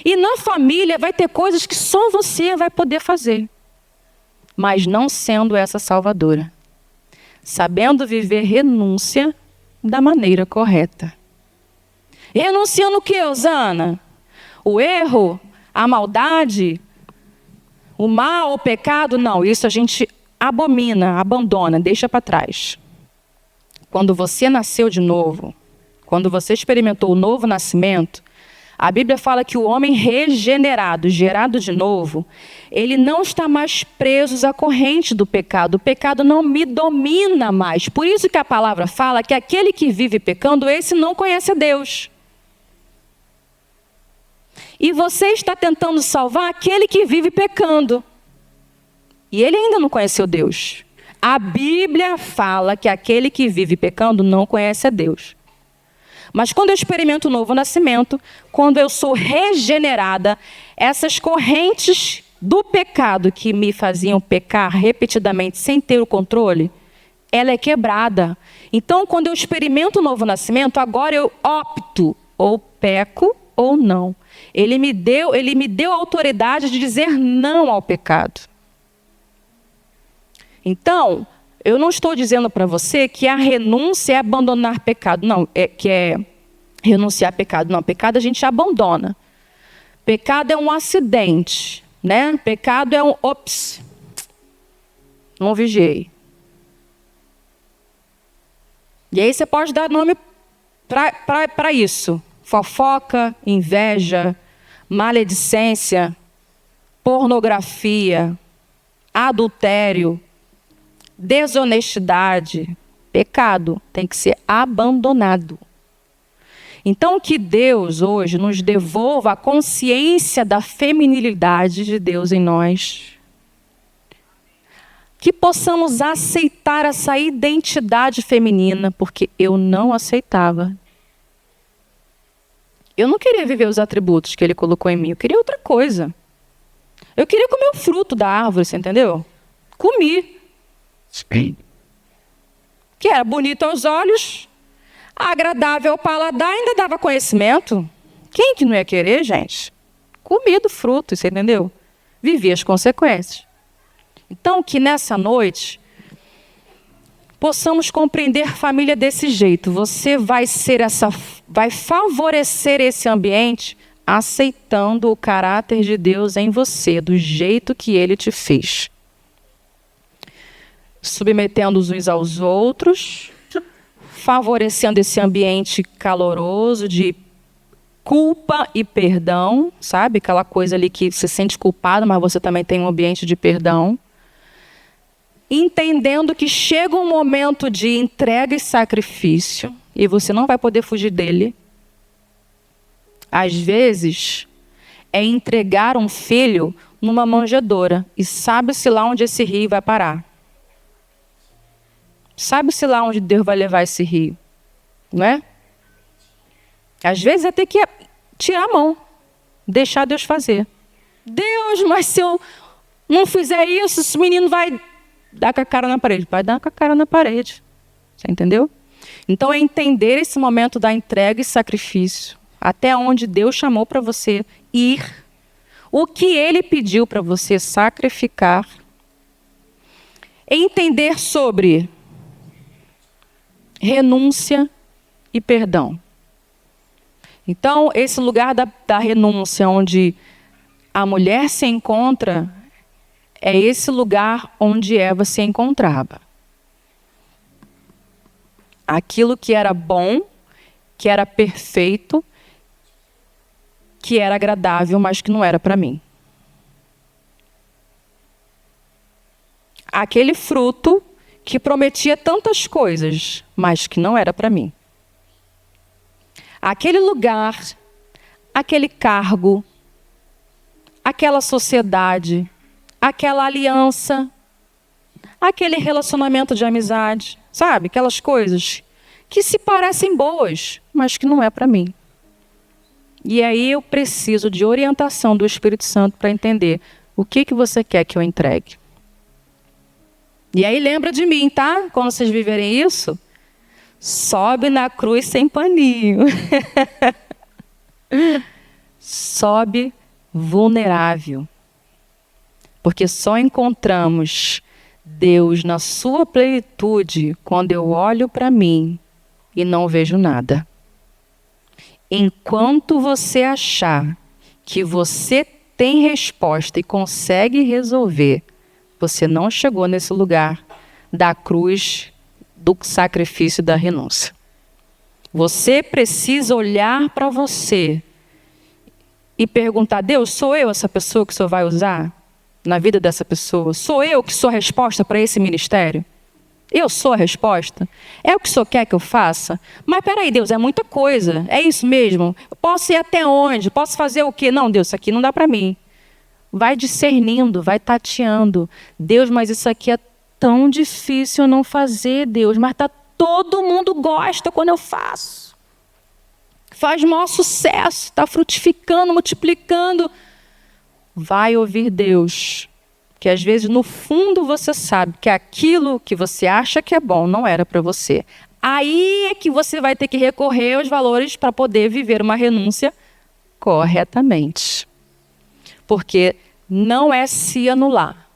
E na família vai ter coisas que só você vai poder fazer. Mas não sendo essa salvadora. Sabendo viver renúncia da maneira correta. Renunciando o que, Osana? O erro, a maldade, o mal, o pecado? Não, isso a gente abomina, abandona, deixa para trás. Quando você nasceu de novo, quando você experimentou o novo nascimento, a Bíblia fala que o homem regenerado, gerado de novo, ele não está mais preso à corrente do pecado. O pecado não me domina mais. Por isso que a palavra fala que aquele que vive pecando, esse não conhece a Deus. E você está tentando salvar aquele que vive pecando. E ele ainda não conheceu Deus. A Bíblia fala que aquele que vive pecando não conhece a Deus. Mas quando eu experimento o novo nascimento, quando eu sou regenerada, essas correntes do pecado que me faziam pecar repetidamente sem ter o controle, ela é quebrada. Então, quando eu experimento o novo nascimento, agora eu opto, ou peco ou não. Ele me deu a autoridade de dizer não ao pecado. Então, eu não estou dizendo para você que a renúncia é abandonar pecado. Não, que é renunciar a pecado. Não, pecado a gente abandona. Pecado é um acidente, né? Pecado é ops, não vigiei. E aí você pode dar nome para isso. Fofoca, inveja, maledicência, pornografia, adultério, desonestidade, pecado tem que ser abandonado. Então que Deus hoje nos devolva a consciência da feminilidade de Deus em nós. Que possamos aceitar essa identidade feminina, porque eu não aceitava. Eu não queria viver os atributos que ele colocou em mim, eu queria outra coisa. Eu queria comer o fruto da árvore, você entendeu? Comi. Sim. Que era bonito aos olhos, agradável ao paladar, ainda dava conhecimento. Quem que não ia querer, gente? Comi do fruto, você entendeu? Vivi as consequências. Então, que nessa noite possamos compreender família desse jeito. Você vai favorecer esse ambiente aceitando o caráter de Deus em você, do jeito que Ele te fez. Submetendo-os uns aos outros, favorecendo esse ambiente caloroso de culpa e perdão, sabe? Aquela coisa ali que você se sente culpado, mas você também tem um ambiente de perdão. Entendendo que chega um momento de entrega e sacrifício, e você não vai poder fugir dele. Às vezes, é entregar um filho numa manjedoura, e sabe-se lá onde esse rio vai parar. Sabe-se lá onde Deus vai levar esse rio, não é? Às vezes é ter que tirar a mão, deixar Deus fazer. Deus, mas se eu não fizer isso, esse menino vai dar com a cara na parede. Vai dar com a cara na parede, você entendeu? Então é entender esse momento da entrega e sacrifício, até onde Deus chamou para você ir, o que Ele pediu para você sacrificar, entender sobre renúncia e perdão. Então, esse lugar da renúncia, onde a mulher se encontra, é esse lugar onde Eva se encontrava. Aquilo que era bom, que era perfeito, que era agradável, mas que não era para mim. Aquele fruto que prometia tantas coisas, mas que não era para mim. Aquele lugar, aquele cargo, aquela sociedade, aquela aliança, aquele relacionamento de amizade, sabe? Aquelas coisas que se parecem boas, mas que não é para mim. E aí eu preciso de orientação do Espírito Santo para entender o que você quer que eu entregue. E aí lembra de mim, tá? Quando vocês viverem isso, sobe na cruz sem paninho. Sobe vulnerável. Porque só encontramos Deus na sua plenitude quando eu olho para mim e não vejo nada. Enquanto você achar que você tem resposta e consegue resolver, você não chegou nesse lugar da cruz, do sacrifício e da renúncia. Você precisa olhar para você e perguntar: Deus, sou eu essa pessoa que o Senhor vai usar na vida dessa pessoa? Sou eu que sou a resposta para esse ministério? Eu sou a resposta? É o que o Senhor quer que eu faça? Mas peraí, Deus, é muita coisa. É isso mesmo? Eu posso ir até onde? Posso fazer o quê? Não, Deus, isso aqui não dá para mim. Vai discernindo, vai tateando. Deus, mas isso aqui é tão difícil eu não fazer, Deus. Mas todo mundo gosta quando eu faço. Faz maior sucesso, está frutificando, multiplicando. Vai ouvir Deus. Que às vezes no fundo você sabe que aquilo que você acha que é bom não era para você. Aí é que você vai ter que recorrer aos valores para poder viver uma renúncia corretamente. Porque não é se anular,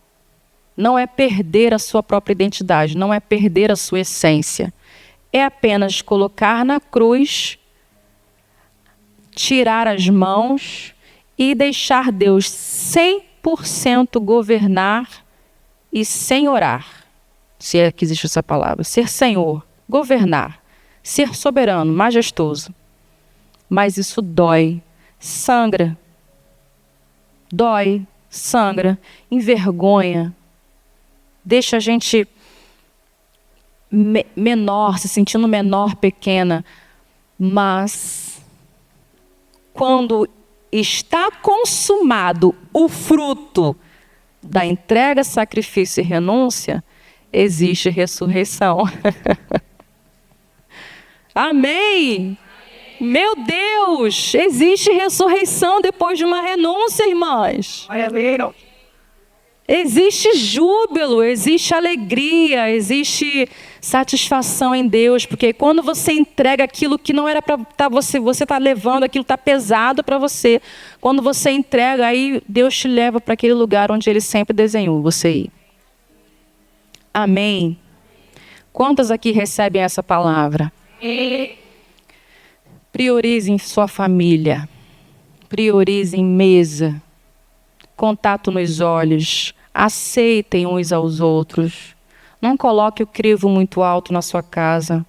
não é perder a sua própria identidade, não é perder a sua essência. É apenas colocar na cruz, tirar as mãos e deixar Deus 100% governar e senhorar. Se é que existe essa palavra. Ser senhor, governar, ser soberano, majestoso. Mas isso dói, sangra. Dói, sangra, envergonha, deixa a gente menor, se sentindo menor, pequena. Mas, quando está consumado o fruto da entrega, sacrifício e renúncia, existe ressurreição. Amém? Meu Deus, existe ressurreição depois de uma renúncia, irmãs. Existe júbilo, existe alegria, existe satisfação em Deus, porque quando você entrega aquilo que não era para você está levando, aquilo está pesado para você. Quando você entrega, aí Deus te leva para aquele lugar onde Ele sempre desenhou você ir. Amém? Quantas aqui recebem essa palavra? Priorizem sua família, priorizem mesa, contato nos olhos, aceitem uns aos outros. Não coloque o crivo muito alto na sua casa.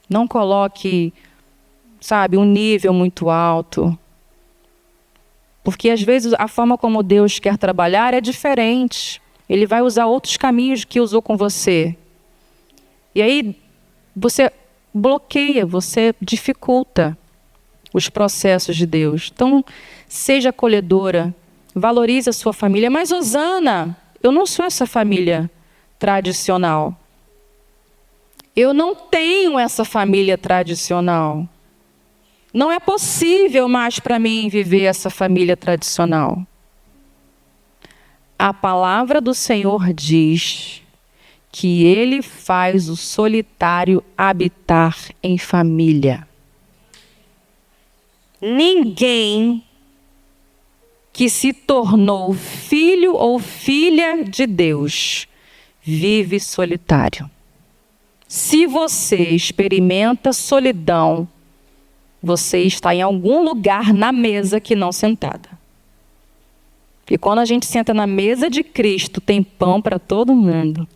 Não coloque, um nível muito alto. Porque às vezes a forma como Deus quer trabalhar é diferente. Ele vai usar outros caminhos que usou com você. E aí você bloqueia, você dificulta os processos de Deus. Então, seja acolhedora, valorize a sua família. Mas, Osana, eu não sou essa família tradicional. Eu não tenho essa família tradicional. Não é possível mais para mim viver essa família tradicional. A palavra do Senhor diz que Ele faz o solitário habitar em família. Ninguém que se tornou filho ou filha de Deus, vive solitário. Se você experimenta solidão, você está em algum lugar na mesa que não sentada. E quando a gente senta na mesa de Cristo, tem pão para todo mundo.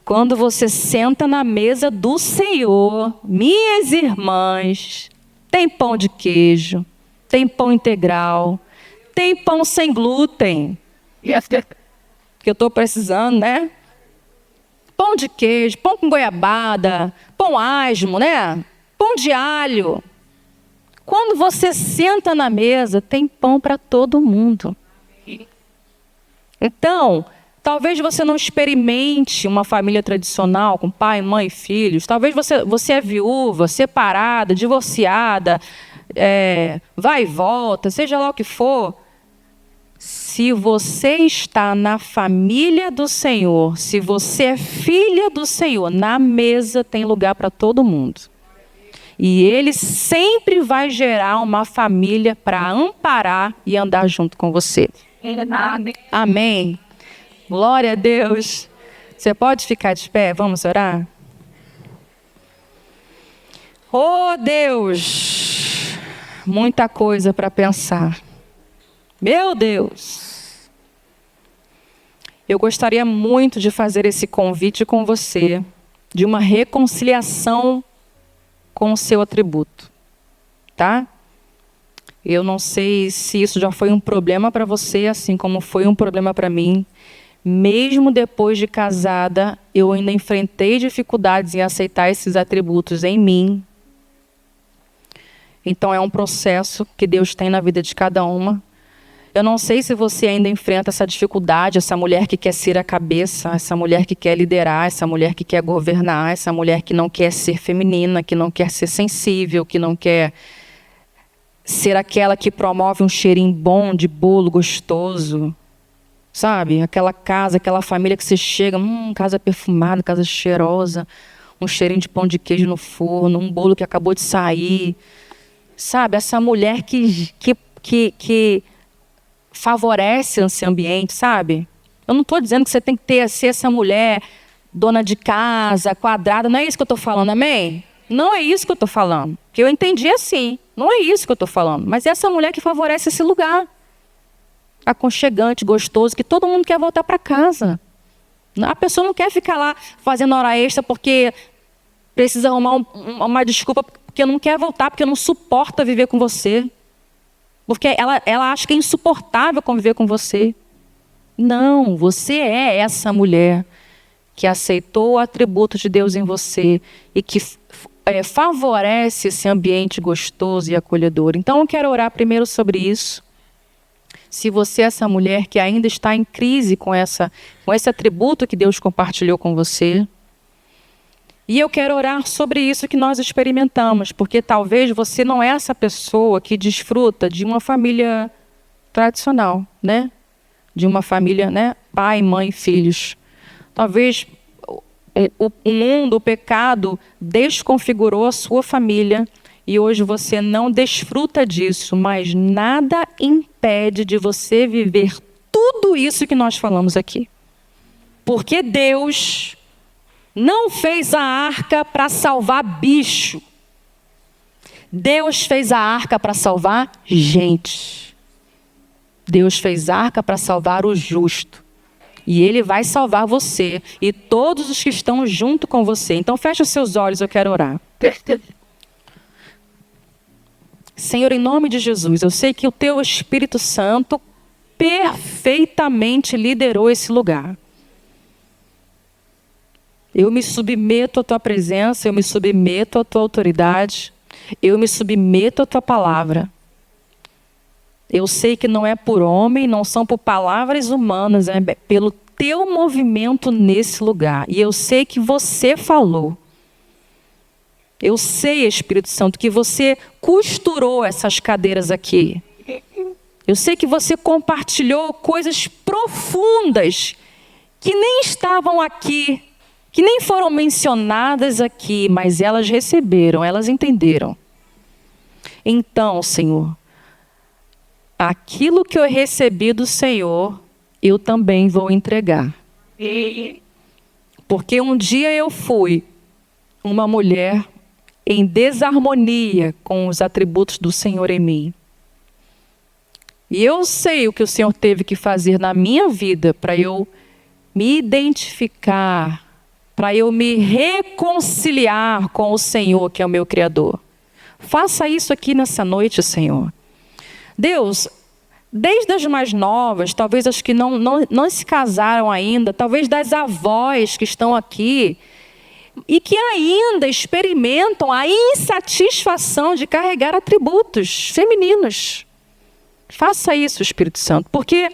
Quando você senta na mesa do Senhor, minhas irmãs, tem pão de queijo, tem pão integral, tem pão sem glúten, que eu estou precisando, né? Pão de queijo, pão com goiabada, pão asmo, né? Pão de alho. Quando você senta na mesa, tem pão para todo mundo. Então, talvez você não experimente uma família tradicional com pai, mãe e filhos. Talvez você é viúva, separada, divorciada, vai e volta, seja lá o que for. Se você está na família do Senhor, se você é filha do Senhor, na mesa tem lugar para todo mundo. E Ele sempre vai gerar uma família para amparar e andar junto com você. Amém. Glória a Deus. Você pode ficar de pé? Vamos orar? Oh, Deus, muita coisa para pensar. Meu Deus. Eu gostaria muito de fazer esse convite com você, de uma reconciliação com o seu atributo, tá? Eu não sei se isso já foi um problema para você, assim como foi um problema para mim. Mesmo depois de casada, eu ainda enfrentei dificuldades em aceitar esses atributos em mim. Então é um processo que Deus tem na vida de cada uma. Eu não sei se você ainda enfrenta essa dificuldade, essa mulher que quer ser a cabeça, essa mulher que quer liderar, essa mulher que quer governar, essa mulher que não quer ser feminina, que não quer ser sensível, que não quer ser aquela que promove um cheirinho bom de bolo gostoso. Sabe? Aquela casa, aquela família que você chega, casa perfumada, casa cheirosa, um cheirinho de pão de queijo no forno, um bolo que acabou de sair. Sabe? Essa mulher que favorece esse ambiente, sabe? Eu não estou dizendo que você tem que ser essa mulher dona de casa, quadrada, não é isso que eu estou falando, amém? Não é isso que eu estou falando, que eu entendi assim, não é isso que eu estou falando, mas é essa mulher que favorece esse lugar, aconchegante, gostoso, que todo mundo quer voltar para casa. A pessoa não quer ficar lá fazendo hora extra porque precisa arrumar uma desculpa, porque não quer voltar, porque não suporta viver com você. Porque ela acha que é insuportável conviver com você. Não, você é essa mulher que aceitou o atributo de Deus em você e que favorece esse ambiente gostoso e acolhedor. Então eu quero orar primeiro sobre isso. Se você é essa mulher que ainda está em crise com esse atributo que Deus compartilhou com você. E eu quero orar sobre isso que nós experimentamos, porque talvez você não é essa pessoa que desfruta de uma família tradicional, né? De uma família, né? Pai, mãe, filhos. Talvez o mundo, o pecado, desconfigurou a sua família e hoje você não desfruta disso, mas nada impede de você viver tudo isso que nós falamos aqui. Porque Deus não fez a arca para salvar bicho. Deus fez a arca para salvar gente. Deus fez a arca para salvar o justo. E Ele vai salvar você e todos os que estão junto com você. Então feche os seus olhos, eu quero orar. Senhor, em nome de Jesus, eu sei que o Teu Espírito Santo perfeitamente liderou esse lugar. Eu me submeto à Tua presença, eu me submeto à Tua autoridade, eu me submeto à Tua palavra. Eu sei que não é por homem, não são por palavras humanas, é pelo Teu movimento nesse lugar. E eu sei que Você falou. Eu sei, Espírito Santo, que Você costurou essas cadeiras aqui. Eu sei que Você compartilhou coisas profundas que nem estavam aqui, que nem foram mencionadas aqui, mas elas receberam, elas entenderam. Então, Senhor, aquilo que eu recebi do Senhor, eu também vou entregar. Porque um dia eu fui uma mulher em desarmonia com os atributos do Senhor em mim. E eu sei o que o Senhor teve que fazer na minha vida para eu me identificar, para eu me reconciliar com o Senhor, que é o meu Criador. Faça isso aqui nessa noite, Senhor. Deus, desde as mais novas, talvez as que não se casaram ainda, talvez das avós que estão aqui, e que ainda experimentam a insatisfação de carregar atributos femininos. Faça isso, Espírito Santo, porque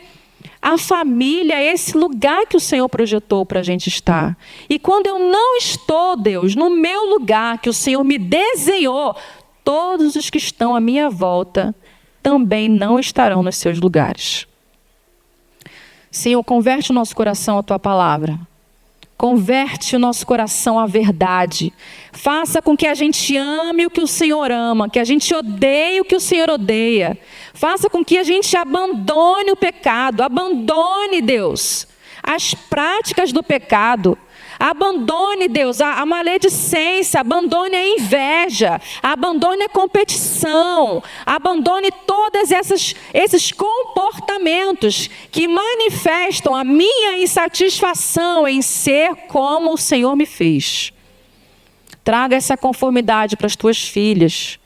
a família é esse lugar que o Senhor projetou para a gente estar. E quando eu não estou, Deus, no meu lugar que o Senhor me desenhou, todos os que estão à minha volta também não estarão nos seus lugares. Senhor, converte o nosso coração à Tua palavra. Converte o nosso coração à verdade. Faça com que a gente ame o que o Senhor ama, que a gente odeie o que o Senhor odeia. Faça com que a gente abandone o pecado, abandone, Deus, as práticas do pecado. Abandone, Deus, a maledicência, abandone a inveja, abandone a competição, abandone todos esses comportamentos que manifestam a minha insatisfação em ser como o Senhor me fez. Traga essa conformidade para as tuas filhas.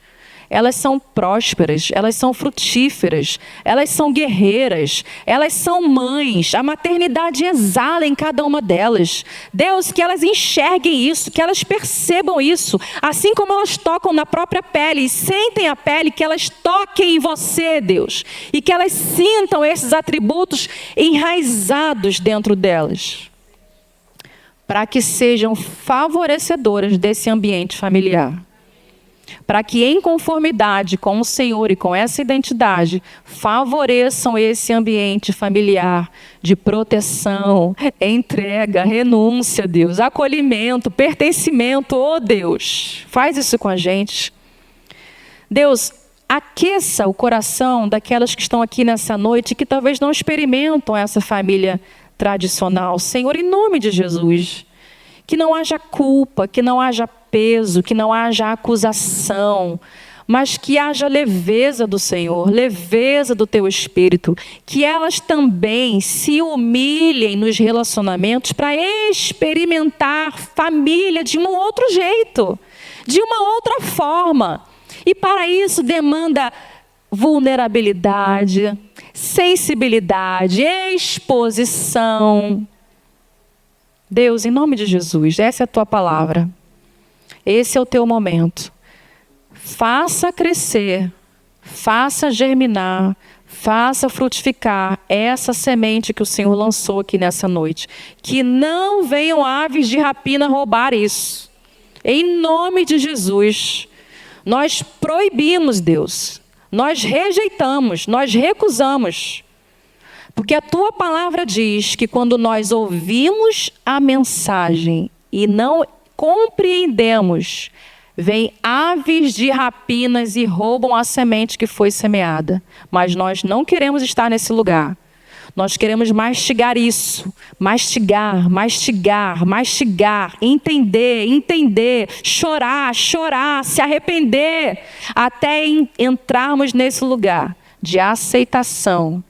Elas são prósperas, elas são frutíferas, elas são guerreiras, elas são mães. A maternidade exala em cada uma delas. Deus, que elas enxerguem isso, que elas percebam isso. Assim como elas tocam na própria pele e sentem a pele, que elas toquem em você, Deus. E que elas sintam esses atributos enraizados dentro delas. Para que sejam favorecedoras desse ambiente familiar. Para que em conformidade com o Senhor e com essa identidade, favoreçam esse ambiente familiar de proteção, entrega, renúncia, Deus, acolhimento, pertencimento, oh Deus, faz isso com a gente. Deus, aqueça o coração daquelas que estão aqui nessa noite que talvez não experimentam essa família tradicional. Senhor, em nome de Jesus, que não haja culpa, que não haja peso, que não haja acusação, mas que haja leveza do Senhor, leveza do Teu Espírito, que elas também se humilhem nos relacionamentos para experimentar família de um outro jeito, de uma outra forma. E para isso demanda vulnerabilidade, sensibilidade, exposição. Deus, em nome de Jesus, essa é a Tua palavra. Esse é o Teu momento. Faça crescer, faça germinar, faça frutificar essa semente que o Senhor lançou aqui nessa noite. Que não venham aves de rapina roubar isso. Em nome de Jesus, nós proibimos, Deus. Nós rejeitamos, nós recusamos. Porque a Tua palavra diz que quando nós ouvimos a mensagem e não compreendemos, vêm aves de rapinas e roubam a semente que foi semeada. Mas nós não queremos estar nesse lugar. Nós queremos mastigar isso, mastigar, mastigar, mastigar, entender, chorar, se arrepender, até entrarmos nesse lugar de aceitação,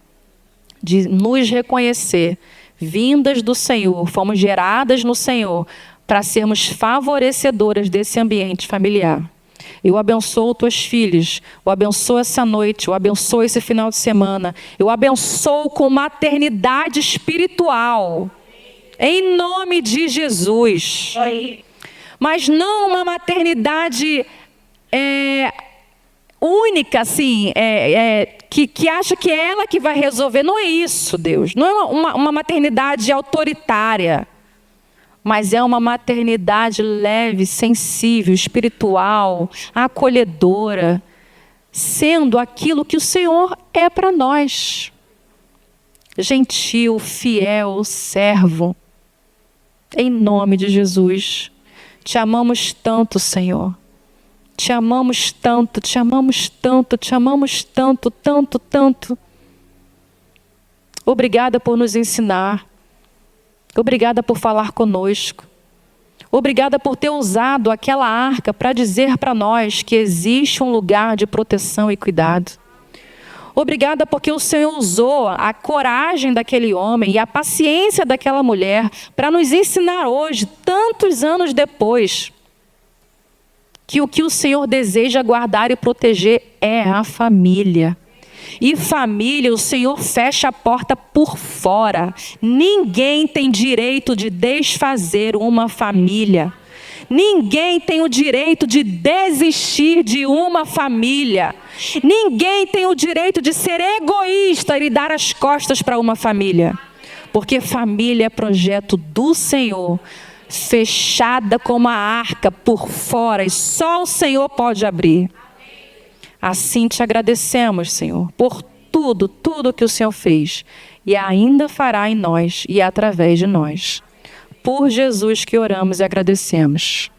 de nos reconhecer, vindas do Senhor, fomos geradas no Senhor, para sermos favorecedoras desse ambiente familiar. Eu abençoo tuas filhas, eu abençoo essa noite, eu abençoo esse final de semana, eu abençoo com maternidade espiritual, em nome de Jesus. Mas não uma maternidade única, assim, que acha que é ela que vai resolver. Não é isso, Deus. Não é uma maternidade autoritária. Mas é uma maternidade leve, sensível, espiritual, acolhedora, sendo aquilo que o Senhor é para nós. Gentil, fiel, servo. Em nome de Jesus. Te amamos tanto, Senhor. Te amamos tanto, te amamos tanto, te amamos tanto, tanto, tanto. Obrigada por nos ensinar. Obrigada por falar conosco. Obrigada por ter usado aquela arca para dizer para nós que existe um lugar de proteção e cuidado. Obrigada porque o Senhor usou a coragem daquele homem e a paciência daquela mulher para nos ensinar hoje, tantos anos depois, que o que o Senhor deseja guardar e proteger é a família. E família, o Senhor fecha a porta por fora. Ninguém tem direito de desfazer uma família. Ninguém tem o direito de desistir de uma família. Ninguém tem o direito de ser egoísta e dar as costas para uma família. Porque família é projeto do Senhor, fechada como a arca por fora, e só o Senhor pode abrir. Assim te agradecemos, Senhor, por tudo que o Senhor fez e ainda fará em nós e através de nós. Por Jesus que oramos e agradecemos.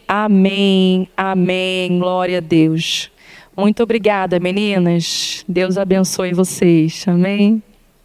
Amém, amém, glória a Deus. Muito obrigada, meninas. Deus abençoe vocês. Amém.